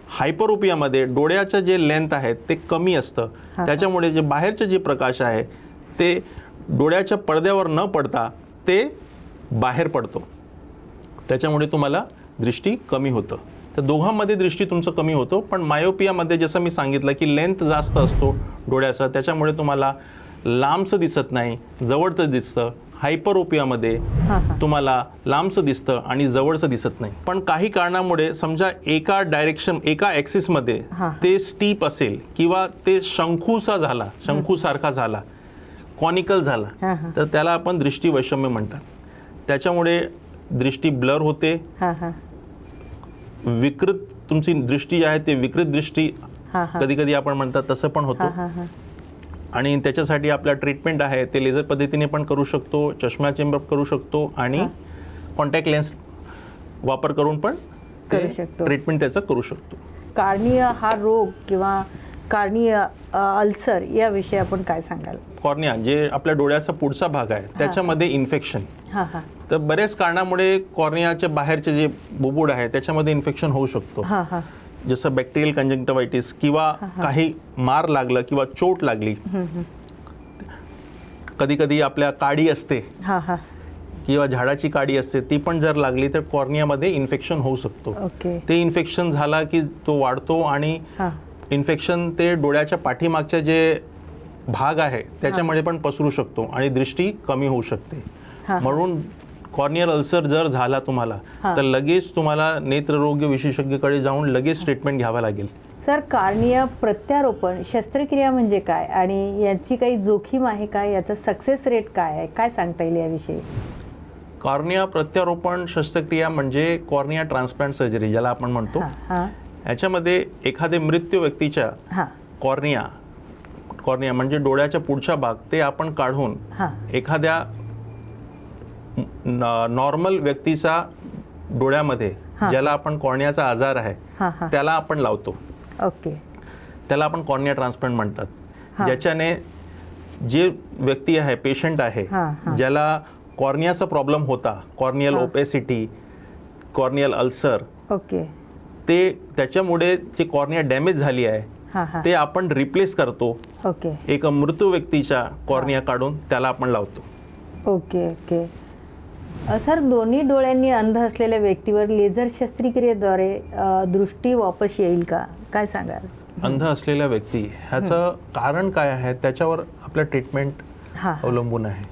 हायपरोपियामध्ये डोळ्याचं जे लेंथ आहे ते कमी असतं, त्याच्यामुळे जे बाहेरचं जे प्रकाश आहे ते डोळ्याच्या पडद्यावर न पडता ते बाहेर पडतो. त्याच्यामुळे तुम्हाला दृष्टी कमी होतं. तर दोघांमध्ये दृष्टी तुमचं कमी होतो. पण मायोपियामध्ये जसं मी सांगितलं की लेंथ जास्त असतो डोळ्याचा, त्याच्यामुळे तुम्हाला लांबचं दिसत नाही, जवळचं दिसतं. हायपरोपियामध्ये तुम्हाला लांबचं दिसतं आणि जवळचं दिसत नाही. पण काही कारणामुळे समजा एका ॲक्सिसमध्ये ते स्टीप असेल किंवा ते शंखूसारखा झाला, कॉनिकल झाला, तर त्याला आपण दृष्टीवैषम्य म्हणतात. त्याच्यामुळे दृष्टी ब्लर होते, विकृत तुमची दृष्टी आहे ते विकृत दृष्टी कधी कधी आपण म्हणतात तसं पण होतं. आणि त्याच्यासाठी आपल्या ट्रीटमेंट आहे ते लेझर पद्धतीने पण करू शकतो, चष्मा चेंबर करू शकतो आणि कॉन्टॅक्ट लेन्स वापर करून पण ट्रीटमेंट त्याचं करू शकतो. कॉर्निया हा रोग किंवा कॉर्निया अल्सर याविषयी आपण काय सांगाल? कॉर्निया जे आपल्या डोळ्याचा पुढचा भाग आहे त्याच्यामध्ये इन्फेक्शन, तर बऱ्याच कारणामुळे कॉर्नियाच्या बाहेरचे जे बुबुड आहे त्याच्यामध्ये इन्फेक्शन होऊ शकतो. जसं बॅक्टेरियल कंजंक्टिव्हायटिस किंवा काही मार लागलं किंवा चोट लागली, कधी कधी आपल्या काडी असते किंवा झाडाची काडी असते ती पण जर लागली तर कॉर्नियामध्ये इन्फेक्शन होऊ शकतो. ते इन्फेक्शन झाला की तो वाढतो आणि इन्फेक्शन ते डोळ्याच्या पाठीमागच्या जे भाग आहे त्याच्यामध्ये पण पसरू शकतो आणि दृष्टी कमी होऊ शकते. म्हणून कॉर्नियल अल्सर जर झाला तुम्हाला तर लगेच तुम्हाला नेत्ररोग विशेषज्ञाकडे जाऊन लगेच ट्रीटमेंट घ्यावा लागेल. सर, कॉर्निया प्रत्यारोपण शस्त्रक्रिया म्हणजे काय आणि याची काही जोखीम आहे का? याचा सक्सेस रेट काय आहे? काय सांगता येईल याविषयी? कॉर्निया प्रत्यारोपण शस्त्रक्रिया म्हणजे कॉर्निया ट्रान्सप्लांट सर्जरी ज्याला आपण म्हणतो. याच्यामध्ये एखाद्या मृत्यू व्यक्तीच्या कॉर्निया म्हणजे डोळ्याच्या पुढचा भाग ते आपण काढून एखाद्या नॉर्मल व्यक्तीचा डोळ्यामध्ये ज्याला आपण कॉर्नियाचा आजार आहे त्याला आपण लावतो. त्याला आपण कॉर्निया ट्रान्सप्लांट म्हणतात. ज्याच्याने जे व्यक्ती आहे, पेशंट आहे, ज्याला कॉर्नियाचा प्रॉब्लेम होता, कॉर्नियल ओपेसिटी, कॉर्नियल अल्सर, ते त्याच्यामुळे जे कॉर्निया डॅमेज झाली आहे ते आपण रिप्लेस करतो. एक मृत्यू व्यक्तीच्या कॉर्निया काढून त्याला आपण लावतो. सर, दोन्ही डोळ्यांनी अंध असलेल्या व्यक्तीवर लेझर शस्त्रक्रियेद्वारे दृष्टी वापस येईल का? काय सांगाल? अंध असलेल्या व्यक्ती ह्याचं कारण काय आहे त्याच्यावर आपलं ट्रीटमेंट अवलंबून आहे.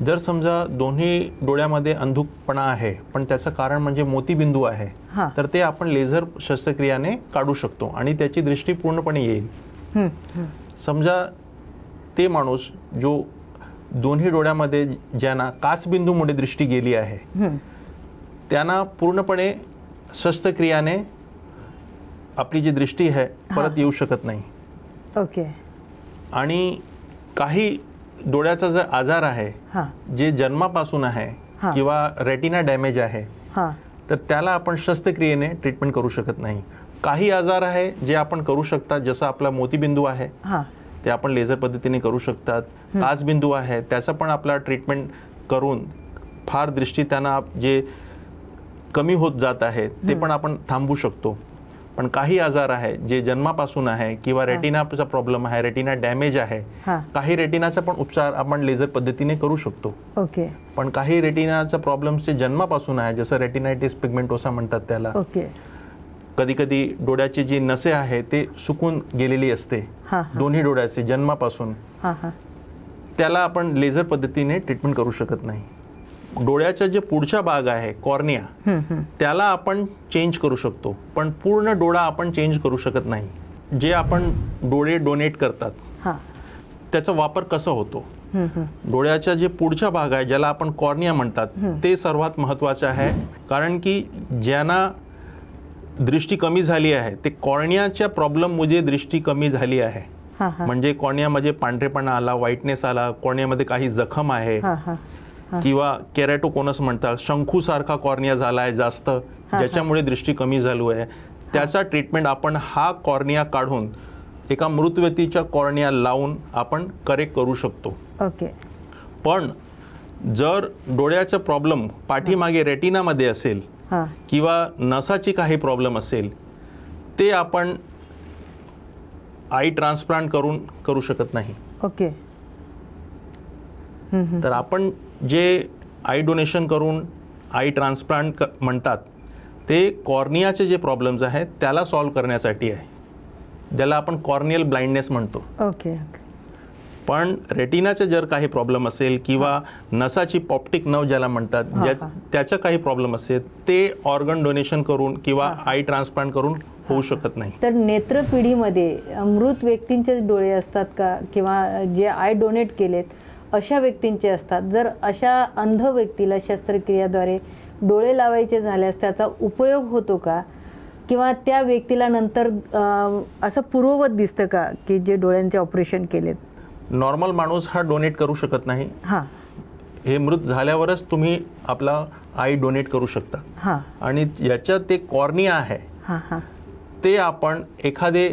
जर समजा दोन्ही डोळ्यामध्ये अंधुकपणा आहे पण त्याचं कारण म्हणजे मोतीबिंदू आहे तर ते आपण लेझर शस्त्रक्रियाने काढू शकतो आणि त्याची दृष्टी पूर्णपणे येईल. समजा ते माणूस जो दोन्ही डोळ्यामध्ये ज्यांना काचबिंदूमुळे दृष्टी गेली आहे त्यांना पूर्णपणे शस्त्रक्रियाने आपली जी दृष्टी आहे परत येऊ शकत नाही. आणि काही डोळ्याचा जर आजार आहे जे जन्मापासून आहे किंवा रेटिना डॅमेज आहे तर त्याला आपण शस्त्रक्रियेने ट्रीटमेंट करू शकत नाही. काही आजार आहे जे आपण करू शकतात, जसं आपला मोतीबिंदू आहे ते आपण लेझर पद्धतीने करू शकतात. काचबिंदू आहे त्याचा पण आपला ट्रीटमेंट करून फार दृष्टी त्यांना जे कमी होत जात आहे ते पण आपण थांबवू शकतो. पण काही आजार आहे जे जन्मापासून आहे किंवा रेटिनाचा प्रॉब्लेम आहे, रेटिना डॅमेज आहे, काही रेटिनाचा पण उपचार आपण लेझर पद्धतीने करू शकतो. पण काही रेटिनाचा प्रॉब्लेम्स जे जन्मापासून आहे, जसं रेटिनायटिस पिगमेंटोसा म्हणतात त्याला, कधी कधी डोळ्याची जी नसे आहे ते सुकून गेलेली असते दोन्ही डोळ्याचे जन्मापासून, त्याला आपण लेझर पद्धतीने ट्रीटमेंट करू शकत नाही. डोळ्याचा जे पुढचा भाग आहे कॉर्निया, त्याला आपण चेंज करू शकतो, पण पूर्ण डोळा आपण चेंज करू शकत नाही. जे आपण डोळे डोनेट करतात त्याचा वापर कसा होतो, डोळ्याचा जे पुढचा भाग आहे ज्याला आपण कॉर्निया म्हणतात ते सर्वात महत्त्वाचं आहे. कारण की ज्यांना दृष्टी कमी झाली आहे ते कॉर्नियाच्या प्रॉब्लेममुळे दृष्टी कमी झाली आहे. म्हणजे कॉर्नियामध्ये पांढरेपणा आला, व्हाईटनेस आला, कॉर्नियामध्ये काही जखम आहे किंवा केरॅटोकोनस म्हणतात, शंखूसारखा कॉर्निया झाला आहे जास्त, ज्याच्यामुळे दृष्टी कमी झाली आहे. त्याचा ट्रीटमेंट आपण हा कॉर्निया काढून एका मृत व्यक्तीच्या कॉर्निया लावून आपण करेक्ट करू शकतो. ओके. पण जर डोळ्याचा प्रॉब्लेम पाठीमागे रेटिनामध्ये असेल किंवा नसाची काही प्रॉब्लेम असेल, ते आपण आई ट्रान्सप्लांट करून करू शकत नाही. ओके. तर आपण जे आई डोनेशन करून आई ट्रान्सप्लांट म्हणतात ते कॉर्नियाचे जे प्रॉब्लेम्स आहेत त्याला सॉल्व करण्यासाठी आहे, ज्याला आपण कॉर्नियल ब्लाइंडनेस म्हणतो. ओके. पण रेटिनाचे जर काही प्रॉब्लेम असेल किंवा नसाची ऑप्टिक नर्व ज्याला म्हणतात, त्याचा काही प्रॉब्लेम असेल, ते ऑर्गन डोनेशन करून किंवा आई ट्रान्सप्लांट करून होऊ शकत नाही. तर नेत्रपिढीमध्ये मृत व्यक्तींचे डोळे असतात का, किंवा जे आय डोनेट केलेत अशा व्यक्तींचे असतात? जर अशा अंध व्यक्तीला शस्त्रक्रियाद्वारे डोळे लावायचे झाल्यास त्याचा उपयोग होतो का, किंवा त्या व्यक्तीला नंतर असं पूर्ववत दिसतं का की जे डोळ्यांचे ऑपरेशन केलेत? नॉर्मल माणूस हा डोनेट करू शकत नाही. हे मृत झाल्यावरच तुम्ही आपला आई डोनेट करू शकता. आणि याच्यात ते कॉर्निया आहे ते आपण एखादे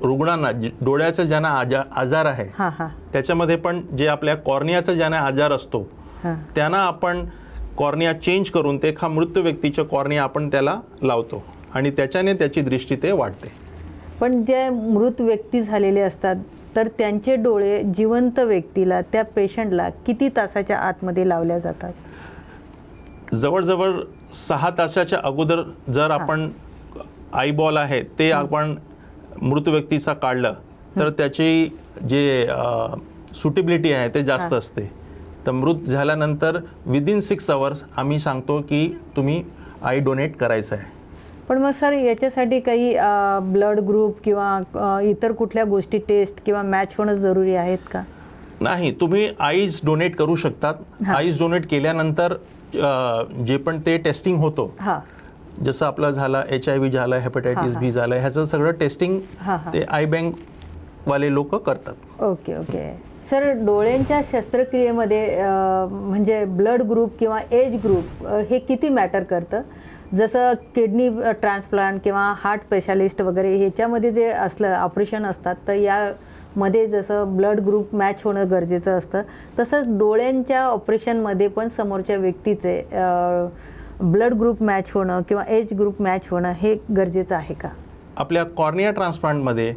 रुग्णांना डोळ्याचा ज्यांना आजार आहे त्याच्यामध्ये पण जे आपल्या कॉर्नियाचा ज्यांना आजार असतो त्यांना आपण कॉर्निया चेंज करून ते एका मृत व्यक्तीच्या कॉर्निया आपण त्याला लावतो आणि त्याच्याने त्याची दृष्टी ते वाढते. पण जे मृत व्यक्ती झालेले असतात तर त्यांचे डोळे जिवंत व्यक्तीला, त्या पेशंटला किती तासाच्या आतमध्ये लावल्या जातात? जवळजवळ 6 तासाच्या अगोदर जर आपण आईबॉल आहे ते आपण मृत व्यक्तीचा काढलं तर त्याची जे सुटेबिलिटी आहे ते जास्त असते. तर मृत झाल्यानंतर विदिन 6 आवर्स आम्ही सांगतो की तुम्ही आई डोनेट करायचं आहे. पण मग सर याच्यासाठी काही ब्लड ग्रुप किंवा इतर कुठल्या गोष्टी टेस्ट किंवा मॅच होणं जरुरी आहेत का? नाही, तुम्ही आईज डोनेट करू शकतात. आईज डोनेट केल्यानंतर जे पण ते टेस्टिंग होतो, जसं आपलं झालं HIV झालं, हेपॅटायटिस B झालं, ह्याचं सगळं टेस्टिंग ते आय बँक वाले लोक करतात. ओके. ओके. सर डोळ्यांच्या शस्त्रक्रियेमध्ये म्हणजे ब्लड ग्रुप किंवा एज ग्रुप हे किती मॅटर करतं? जसं किडनी ट्रान्सप्लांट किंवा हार्ट स्पेशालिस्ट वगैरे ह्याच्यामध्ये जे असलं ऑपरेशन असतात तर यामध्ये जसं ब्लड ग्रुप मॅच होणं गरजेचं असतं, तसंच डोळ्यांच्या ऑपरेशनमध्ये पण समोरच्या व्यक्तीचे ब्लड ग्रुप मॅच होणं किंवा एज ग्रुप मॅच होणं हे गरजेचं आहे का? आपल्या कॉर्निया ट्रान्सप्लांटमध्ये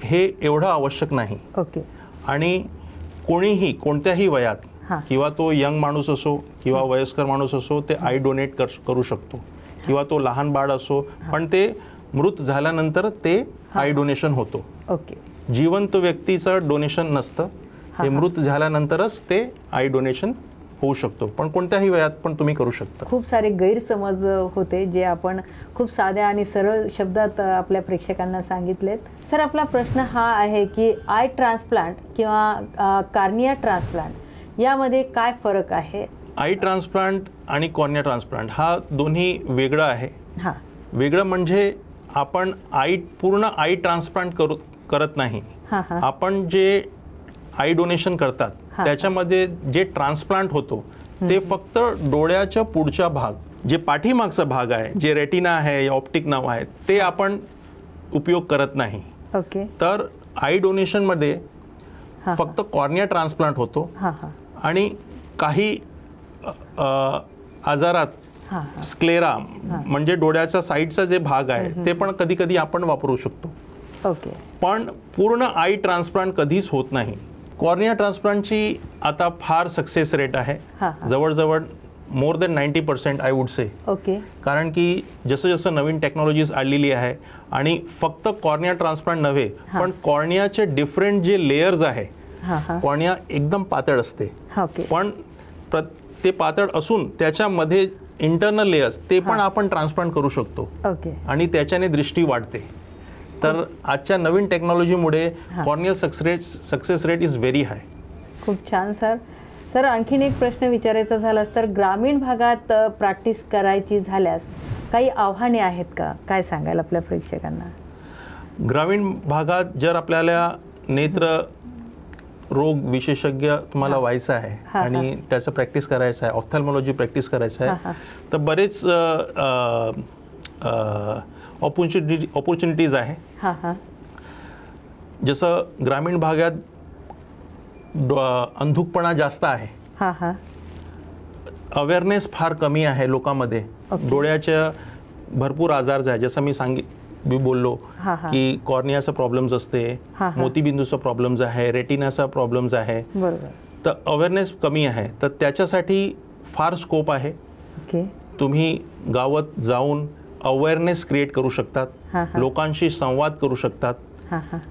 हे एवढं आवश्यक नाही. ओके. आणि कोणीही कोणत्याही वयात किंवा तो यंग माणूस असो किंवा वयस्कर माणूस असो ते आई डोनेट करू शकतो, किंवा तो लहान बाळ असो, पण ते मृत झाल्यानंतर ते आई डोनेशन होतो. ओके. जिवंत व्यक्तीचं डोनेशन नसतं, हे मृत झाल्यानंतरच ते आई डोनेशन होऊ शकतो, पण कोणत्याही वयात पण तुम्ही करू शकता. खूप सारे गैरसमज होते जे आपण खूप साध्या आणि सरळ शब्दात आपल्या प्रेक्षकांना सांगितलेत. सर आपला प्रश्न हा आहे की आय ट्रान्सप्लांट किंवा कॉर्निया ट्रान्सप्लांट यामध्ये काय फरक आहे? आई ट्रान्सप्लांट आणि कॉर्निया ट्रान्सप्लांट हा दोन्ही वेगळं आहे. वेगळं म्हणजे आपण पूर्ण आई ट्रान्सप्लांट करत नाही. आपण जे आई डोनेशन करतात त्याच्यामध्ये जे ट्रान्सप्लांट होतो ते फक्त डोळ्याच्या पुढचा भाग, जे पाठीमागचा भाग आहे, जे रेटिना आहे, ऑप्टिक नर्व आहे, ते आपण उपयोग करत नाही. ओके. तर आई डोनेशनमध्ये फक्त कॉर्निया ट्रान्सप्लांट होतो आणि काही आजारात स्क्लेरा म्हणजे डोळ्याच्या साईडचा जे भाग आहे ते पण कधी कधी आपण वापरू शकतो. ओके. पण पूर्ण आई ट्रान्सप्लांट कधीच होत नाही. कॉर्निया ट्रान्सप्लांटची आता फार सक्सेस रेट आहे, जवळजवळ more than 90% I would say. Okay. कारण की जसं जसं नवीन टेक्नॉलॉजीज आलेली आहे आणि फक्त कॉर्निया ट्रान्सप्लांट नव्हे पण कॉर्नियाचे डिफरंट जे लेयर्स आहे हां हां. कॉर्निया एकदम पातळ असते, ओके. पण ते पातळ असून त्याच्यामध्ये इंटरनल लेयर्स ते पण आपण ट्रान्सप्लांट करू शकतो ओके. आणि त्याच्याने दृष्टी वाढते. तर आजच्या नवीन टेक्नॉलॉजीमुळे corneal success rate is very high. खूप छान सर. तर आणखीन एक प्रश्न विचारायचा झालास तर ग्रामीण भागात प्रॅक्टिस करायची झाल्यास काही आव्हाने आहेत का, काय सांगाल आपल्या प्रेक्षकांना? ग्रामीण भागात जर आपल्याला नेत्र रोग विशेषज्ञ तुम्हाला व्हायचं आहे आणि त्याचं प्रॅक्टिस करायचं आहे, ऑफ्थॅल्मॉलॉजी प्रॅक्टिस करायचं आहे, तर बरेच ऑपॉर्च्युनिटीज आहे. जसं ग्रामीण भागात अंधुकपणा जास्त आहे, अवेअरनेस फार कमी आहे लोकांमध्ये. डोळ्याच्या भरपूर आजार आहे, जसं मी बोललो की कॉर्नियाचा प्रॉब्लेम्स असते, मोतीबिंदूचा प्रॉब्लेम्स आहे, रेटिनाचा प्रॉब्लेम्स आहे. तर अवेअरनेस कमी आहे. तर त्याच्यासाठी फार स्कोप आहे. तुम्ही गावात जाऊन अवेअरनेस क्रिएट करू शकतात, लोकांशी संवाद करू शकतात,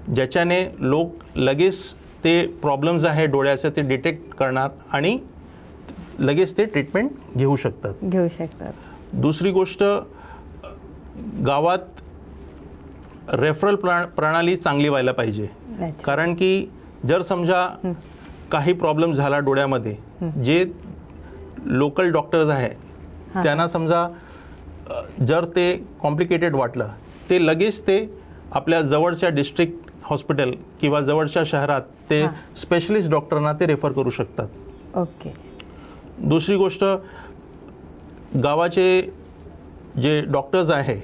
ज्याच्याने लोक लगेच ते प्रॉब्लेम्स आहे डोळ्याचे ते डिटेक्ट करणार आणि लगेच ते ट्रीटमेंट घेऊ शकतात. दुसरी गोष्ट, गावात रेफरल प्रणाली चांगली व्हायला पाहिजे. कारण की जर समजा काही प्रॉब्लेम झाला डोळ्यामध्ये, जे लोकल डॉक्टर्स आहे त्यांना समजा जर ते कॉम्प्लिकेटेड वाटलं, ते लगेच ते आपल्या जवळच्या डिस्ट्रिक्ट हॉस्पिटल किंवा जवळच्या शहरात ते स्पेशलिस्ट डॉक्टरना ते रेफर करू शकतात. ओके. दुसरी गोष्ट, गावाचे जे डॉक्टर्स आहे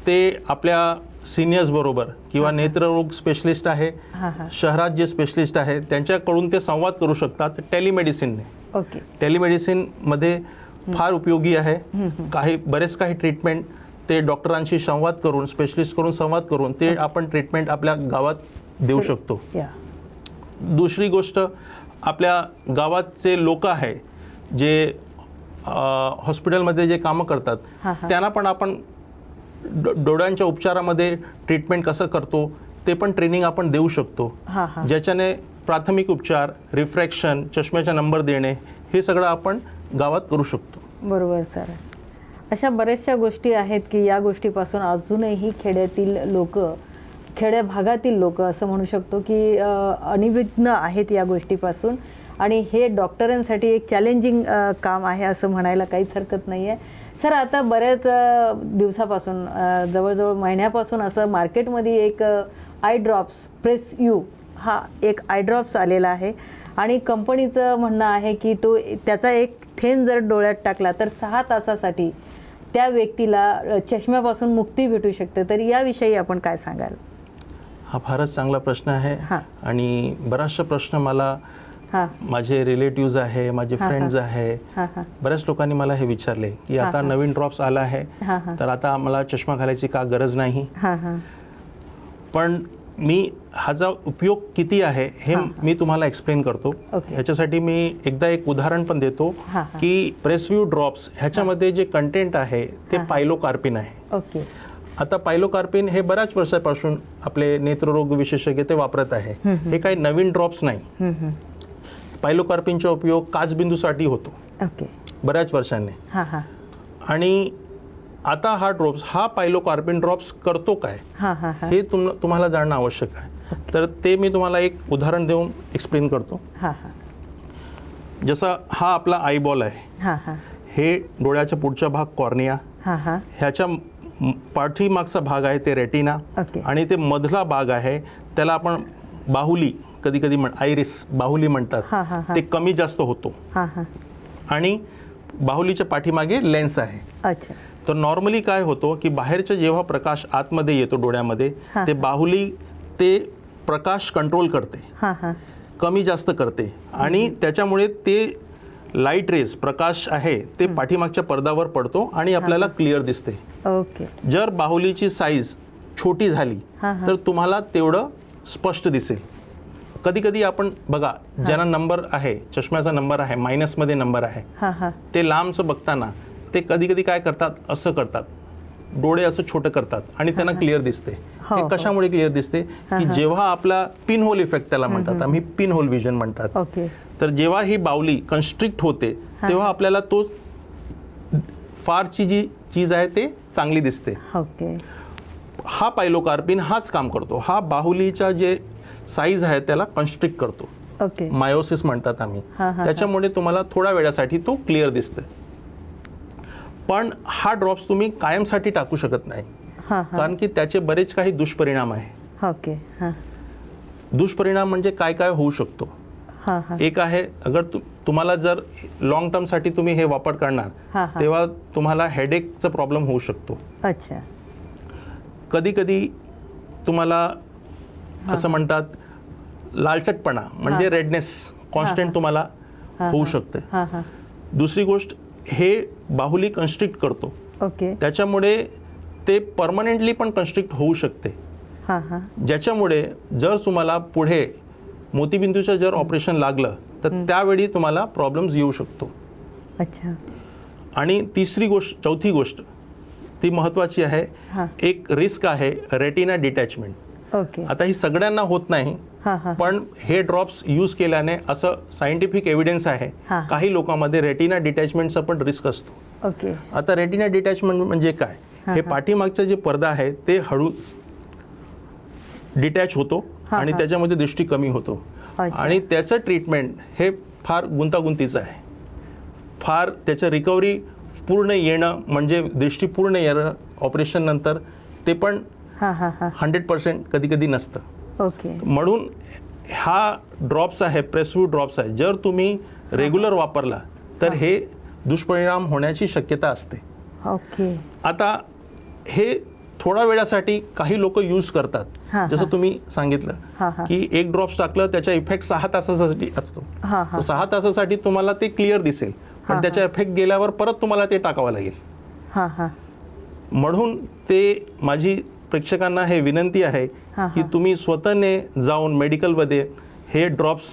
ते आपल्या सिनियर्स बरोबर किंवा नेत्ररोग स्पेशलिस्ट आहे, शहरात जे स्पेशलिस्ट आहे त्यांच्याकडून ते संवाद करू शकतात टेलिमेडिसिनने. ओके. टेलिमेडिसिनमध्ये फार उपयोगी आहे. बरेच काही ट्रीटमेंट ते डॉक्टरांशी संवाद करून, स्पेशलिस्ट करून संवाद करून ते आपण ट्रीटमेंट आपल्या गावात देऊ शकतो. दुसरी गोष्ट, आपल्या गावातचे लोक आहे जे हॉस्पिटलमध्ये जे कामं करतात त्यांना पण आपण डोळ्यांच्या उपचारामध्ये ट्रीटमेंट कसं करतो ते पण ट्रेनिंग आपण देऊ शकतो, ज्याच्याने प्राथमिक उपचार, रिफ्रॅक्शन, चष्म्याचा नंबर देणे हे सगळं आपण गावात करू शकतो. बरोबर सर. अशा बऱ्याचशा गोष्टी आहेत की या गोष्टीपासून अजूनही खेड्या भागातील लोक असं म्हणू शकतो की अनभिज्ञ आहेत या गोष्टीपासून, आणि हे डॉक्टरांसाठी एक चॅलेंजिंग काम आहे असं म्हणायला काहीच हरकत नाही आहे. सर, आता बऱ्याच दिवसापासून जवळजवळ महिन्यापासून असं मार्केटमध्ये एक आय ड्रॉप्स प्रेस यू हा एक आय ड्रॉप्स आलेला आहे आणि कंपनीचं म्हणणं आहे की त्याचा एक थेंब जर डोळ्यात टाकला तर 6 तासासाठी त्या व्यक्तीला चष्म्यापासून मुक्ती भेटू शकते. तर याविषयी आपण काय सांगाल? हा फारच चांगला प्रश्न आहे आणि बराचसा प्रश्न मला माझे रिलेटिव्ज आहे, माझे फ्रेंड्स आहे, बऱ्याच लोकांनी मला हे विचारले की आता नवीन ड्रॉप्स आला आहे तर आता मला चष्मा घालायची का गरज नाही. पण मी ह्याचा उपयोग किती आहे हे मी तुम्हाला एक्सप्लेन करतो. ह्याच्यासाठी मी एकदा एक उदाहरण पण देतो की प्रेसव्यू ड्रॉप्स ह्याच्यामध्ये जे कंटेंट आहे ते पायलोकार्पिन आहे. आता पायलोकार्पिन हे बऱ्याच वर्षापासून आपले नेत्ररोग विशेषज्ञ ते वापरत आहे. हे काही नवीन ड्रॉप्स नाही. पायलोकार्पिनचा उपयोग काचबिंदूसाठी होतो बऱ्याच वर्षांनी. आणि आता हा पायलोकार्पिन ड्रॉप्स करतो काय हे तुम्हाला जाणणं आवश्यक आहे. तर ते मी तुम्हाला एक उदाहरण देऊन एक्सप्लेन करतो. जसा हा आपला आईबॉल आहे, हे डोळ्याचा पुढचा भाग कॉर्निया, ह्याच्या पाठीमागचा भाग आहे ते रेटिना, आणि ते मधला भाग आहे त्याला आपण बाहुली कधी कधी आयरिस बाहुली म्हणतात. ते कमी जास्त होतो आणि बाहुलीच्या पाठीमागे लेन्स आहे. तर नॉर्मली काय होतो की बाहेरचा जेव्हा प्रकाश आतमध्ये येतो डोळ्यामध्ये, ते बाहुली ते प्रकाश कंट्रोल करते, कमी जास्त करते आणि त्याच्यामुळे ते लाईट रेज प्रकाश आहे ते पाठीमागच्या पडद्यावर पडतो आणि आपल्याला क्लिअर दिसते. जर बाहुलीची साईज छोटी झाली तर तुम्हाला तेवढं स्पष्ट दिसेल. कधी कधी आपण बघा, ज्यांना नंबर आहे, चष्म्याचा नंबर आहे, मायनसमध्ये नंबर आहे, ते लांबचं बघताना ते कधी कधी काय करतात, असं करतात डोळे असं छोटं करतात आणि त्यांना क्लिअर दिसते. हो, हे हो. कशामुळे क्लिअर दिसते की जेव्हा आपला पिन होल इफेक्ट त्याला म्हणतात, आम्ही पिन होल विजन म्हणतात. ओके. तर जेव्हा ही बावली कन्स्ट्रिक्ट होते तेव्हा आपल्याला तो फारची जी चीज आहे ते चांगली दिसते. ओके. हा पायलोकार्पिन हाच काम करतो. हा बाहुलीचा जे साईज आहे त्याला कन्स्ट्रिक्ट करतो. ओके. मायोसिस म्हणतात आम्ही. हा, हा, त्याच्यामुळे तुम्हाला थोड्या वेळासाठी तो क्लिअर दिसते. पण हा ड्रॉप्स तुम्ही कायमसाठी टाकू शकत नाही, हा, हा. कारण की त्याचे बरेच काही दुष्परिणाम आहे. ओके. हा, दुष्परिणाम म्हणजे काय काय होऊ शकतो. हा, हा. एक आहे, अगर तुम्हाला जर लॉंग टर्मसाठी तुम्ही हे वापर करणार हा, हा. तेव्हा तुम्हाला हेडेकचा प्रॉब्लेम होऊ शकतो. अच्छा. कधी कधी तुम्हाला असं म्हणतात लालचटपणा म्हणजे रेडनेस कॉन्स्टंट तुम्हाला होऊ शकते. हा, हा. दुसरी गोष्ट, हे बाहुली कन्स्ट्रिक्ट करतो, ओके. त्याच्यामुळे ते परमनंटली पण कन्स्ट्रिक्ट होऊ शकते. हा, हा. ज्याच्यामुळे जर तुम्हाला पुढे मोतीबिंदूचं जर ऑपरेशन लागलं तर त्यावेळी तुम्हाला प्रॉब्लेम्स येऊ शकतो. अच्छा. आणि चौथी गोष्ट ती महत्त्वाची आहे. हा. एक रिस्क आहे रेटिना डिटॅचमेंट. ओके. आता ही सगळ्यांना होत नाही, हा, हा. पण हे ड्रॉप्स यूज केल्याने असं सायंटिफिक एव्हिडन्स आहे हा. काही लोकांमध्ये रेटिना डिटॅचमेंटचा पण रिस्क असतो. ओके. आता रेटिना डिटॅचमेंट म्हणजे काय? हे पाठीमागचं जे पडदा आहे ते हळू डिटॅच होतो हा, आणि हा. त्याच्यामध्ये दृष्टी कमी होतो. अच्छा. आणि त्याचं ट्रीटमेंट हे फार गुंतागुंतीचं आहे. फार त्याचं रिकव्हरी पूर्ण येणं म्हणजे दृष्टी पूर्ण येणं ऑपरेशन नंतर ते पण हा, हा, हा. 100% कधी कधी नसतं. ओके. म्हणून हा ड्रॉप्स आहे, प्रेस्व्यू ड्रॉप्स आहे, जर तुम्ही रेग्युलर वापरला तर हे दुष्परिणाम होण्याची शक्यता असते. ओके. आता हे थोड्या वेळासाठी काही लोक यूज करतात. हा, जसं हा. तुम्ही सांगितलं हा, हा. की एक ड्रॉप्स टाकलं त्याचा इफेक्ट 6 तासासाठी असतो. हा, हा. 6 तासासाठी तुम्हाला ते क्लिअर दिसेल, हा, पण त्याचा इफेक्ट गेल्यावर परत तुम्हाला ते टाकावं लागेल. हा, हा. म्हणून ते माझी प्रेक्षकांना हे विनंती आहे हा, की हा. तुम्ही स्वतःने जाऊन मेडिकलमध्ये हे ड्रॉप्स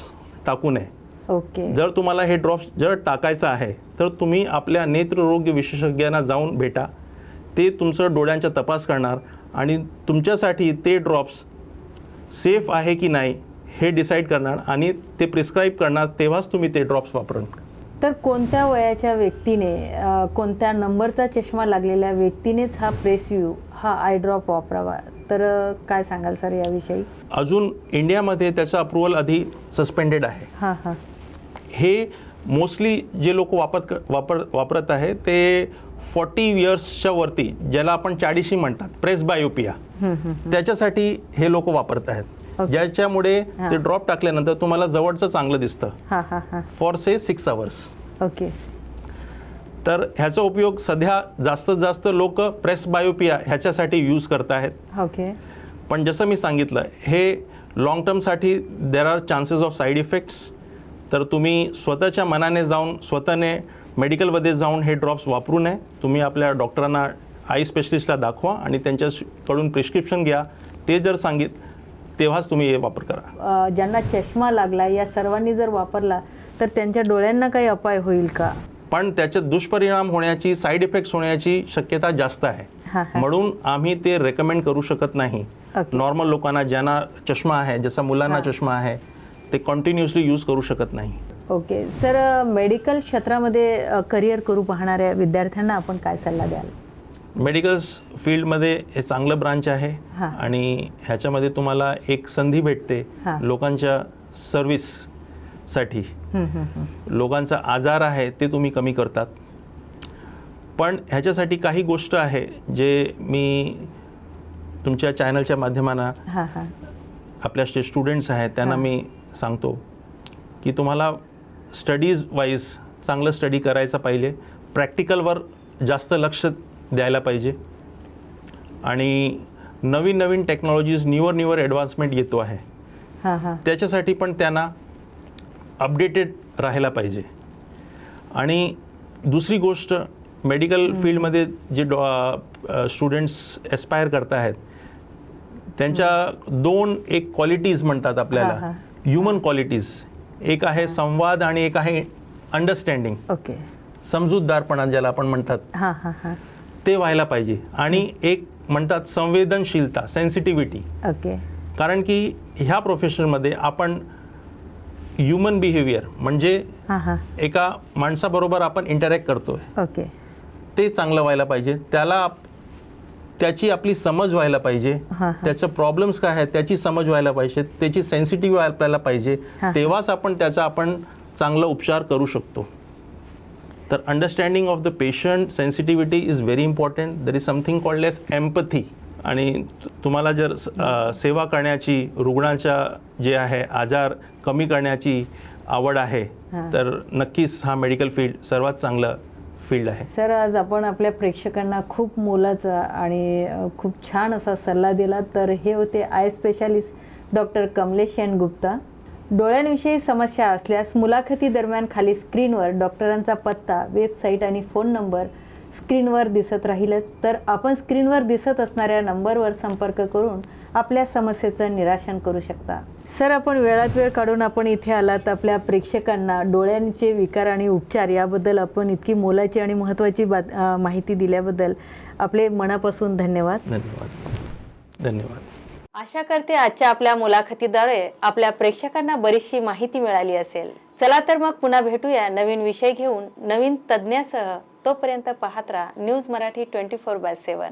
टाकू नये. ओके. जर तुम्हाला हे ड्रॉप्स जर टाकायचं आहे तर तुम्ही आपल्या नेत्ररोग विशेषज्ञांना जाऊन भेटा. ते तुमचं डोळ्यांचा तपास करणार आणि तुमच्यासाठी ते ड्रॉप्स सेफ आहे की नाही हे डिसाईड करणार आणि ते प्रिस्क्राईब करणार, तेव्हाच तुम्ही ते ड्रॉप्स वापरून. तर कोणत्या वयाच्या व्यक्तीने कोणत्या नंबरचा चष्मा लागलेल्या व्यक्तीनेच हा प्रेस्व्यू हा आय ड्रॉप वापरावा, तर काय सांगाल सर याविषयी? अजून इंडियामध्ये त्याचं अप्रुव्हल आधी सस्पेंडेड आहे. हां, हां. हे मोस्टली जे लोक वापरत आहे ते 40 इयर्सच्या वरती, ज्याला आपण 40 म्हणतात, प्रेस बायोपिया, त्याच्यासाठी हे लोक वापरत आहेत. ओके. ज्याच्यामुळे हां. ते ड्रॉप टाकल्यानंतर तुम्हाला जवळचं चांगलं दिसतं हां, हां, हां. For say 6 hours. ओके. तर ह्याचा उपयोग सध्या जास्तीत जास्त लोक प्रेस बायोपिया ह्याच्यासाठी यूज करत आहेत. ओके. पण जसं मी सांगितलं, हे लॉंग टर्मसाठी there are chances of side effects. तर तुम्ही स्वतःच्या मनाने जाऊन स्वतःने मेडिकलमध्ये जाऊन हे ड्रॉप्स वापरू नये. तुम्ही आपल्या डॉक्टरांना, आय स्पेशलिस्टला दाखवा आणि त्यांच्याकडून प्रिस्क्रिप्शन घ्या. ते जर तेव्हाच तुम्ही हे वापर करा. ज्यांना चष्मा लागला या सर्वांनी जर वापरला तर त्यांच्या डोळ्यांना काही अपाय होईल का? पण त्याचे दुष्परिणाम होण्याची, साईड इफेक्ट्स होण्याची शक्यता जास्त आहे. हां, हां. म्हणून आम्ही ते रेकमेंड करू शकत नाही. ओके. नॉर्मल लोकांना ज्यांना चष्मा आहे, जसा मुलांना हां. चष्मा आहे, ते कंटिन्युअसली यूज करू शकत नाही. ओके. सर, मेडिकल क्षेत्रामध्ये करिअर करू पाहणाऱ्या विद्यार्थ्यांना आपण काय सल्ला द्याल? मेडिकल्स फील्डमध्ये हे चांगलं ब्रांच आहे हां. आणि ह्याच्यामध्ये तुम्हाला एक संधी भेटते हां. लोकांच्या सर्व्हिससाठी. हं, हं, हं. लोकांचा आजार आहे ते तुम्ही कमी करतात. पण ह्याच्यासाठी काही गोष्ट आहे जे मी तुमच्या चॅनलच्या माध्यमानं हां, हां. आपल्या स्टुडंट्स आहेत त्यांना हां. मी सांगतो की तुम्हाला स्टडीज वाईज चांगलं स्टडी करायचं पाहिजे. प्रॅक्टिकलवर जास्त लक्ष द्यायला पाहिजे आणि नवीन नवीन टेक्नॉलॉजीज, न्यूअर ॲडव्हान्समेंट येतो आहे, हां, हां. त्याच्यासाठी पण त्यांना अपडेटेड राहायला पाहिजे. आणि दुसरी गोष्ट, मेडिकल फील्डमध्ये जे स्टुडंट्स एस्पायर करत आहेत त्यांच्या एक क्वालिटीज म्हणतात आपल्याला, हां, ह्युमन क्वालिटीज. एक आहे संवाद आणि एक आहे अंडरस्टँडिंग, ओके. समजूतदारपणा ज्याला आपण म्हणतात. हां, हां, हां. ते व्हायला पाहिजे. आणि एक म्हणतात संवेदनशीलता, सेन्सिटिव्हिटी. ओके. कारण की ह्या प्रोफेशनमध्ये आपण ह्युमन बिहेवियर म्हणजे हां हां. एका माणसाबरोबर आपण इंटरॅक्ट करतोय, ओके. ते चांगलं व्हायला पाहिजे. त्याची आपली समज व्हायला पाहिजे. हां हां. त्याचे प्रॉब्लेम्स काय आहेत त्याची समज व्हायला पाहिजे, त्याची सेन्सिटिव्ह व्हायला पाहिजे. हां. तेव्हाच आपण चांगला उपचार करू शकतो. तर understanding of the patient, sensitivity is very important. There is something called as empathy. आणि तुम्हाला जर सेवा करण्याची, रुग्णाच्या जे आहे आजार कमी करण्याची आवड आहे, तर नक्कीच हा मेडिकल फील्ड सर्वात चांगलं फील्ड आहे. सर, आज आपण आपल्या प्रेक्षकांना खूप मोलाचा आणि खूप छान असा सल्ला दिला. तर हे होते eye specialist doctor Kamlesh N Gupta. डोळ्यांविषयी समस्या असल्यास मुलाखती दरम्यान खाली स्क्रीनवर डॉक्टरांचा पत्ता, वेबसाईट आणि फोन नंबर स्क्रीनवर दिसत राहीलच. तर आपण स्क्रीनवर दिसत असणाऱ्या नंबरवर संपर्क करून आपल्या समस्येचं निराशन करू शकता. सर, आपण वेळात वेळ काढून आपण इथे आलात. आपल्या प्रेक्षकांना डोळ्यांचे विकार आणि उपचार याबद्दल आपण इतकी मोलाची आणि महत्त्वाची माहिती दिल्याबद्दल आपले मनापासून धन्यवाद. धन्यवाद. धन्यवाद. आशा करते आजच्या आपल्या मुलाखतीद्वारे आपल्या प्रेक्षकांना बरीचशी माहिती मिळाली असेल. चला तर मग पुन्हा भेटूया नवीन विषय घेऊन, नवीन तज्ज्ञासह. तोपर्यंत पाहत राहा न्यूज मराठी 24/7.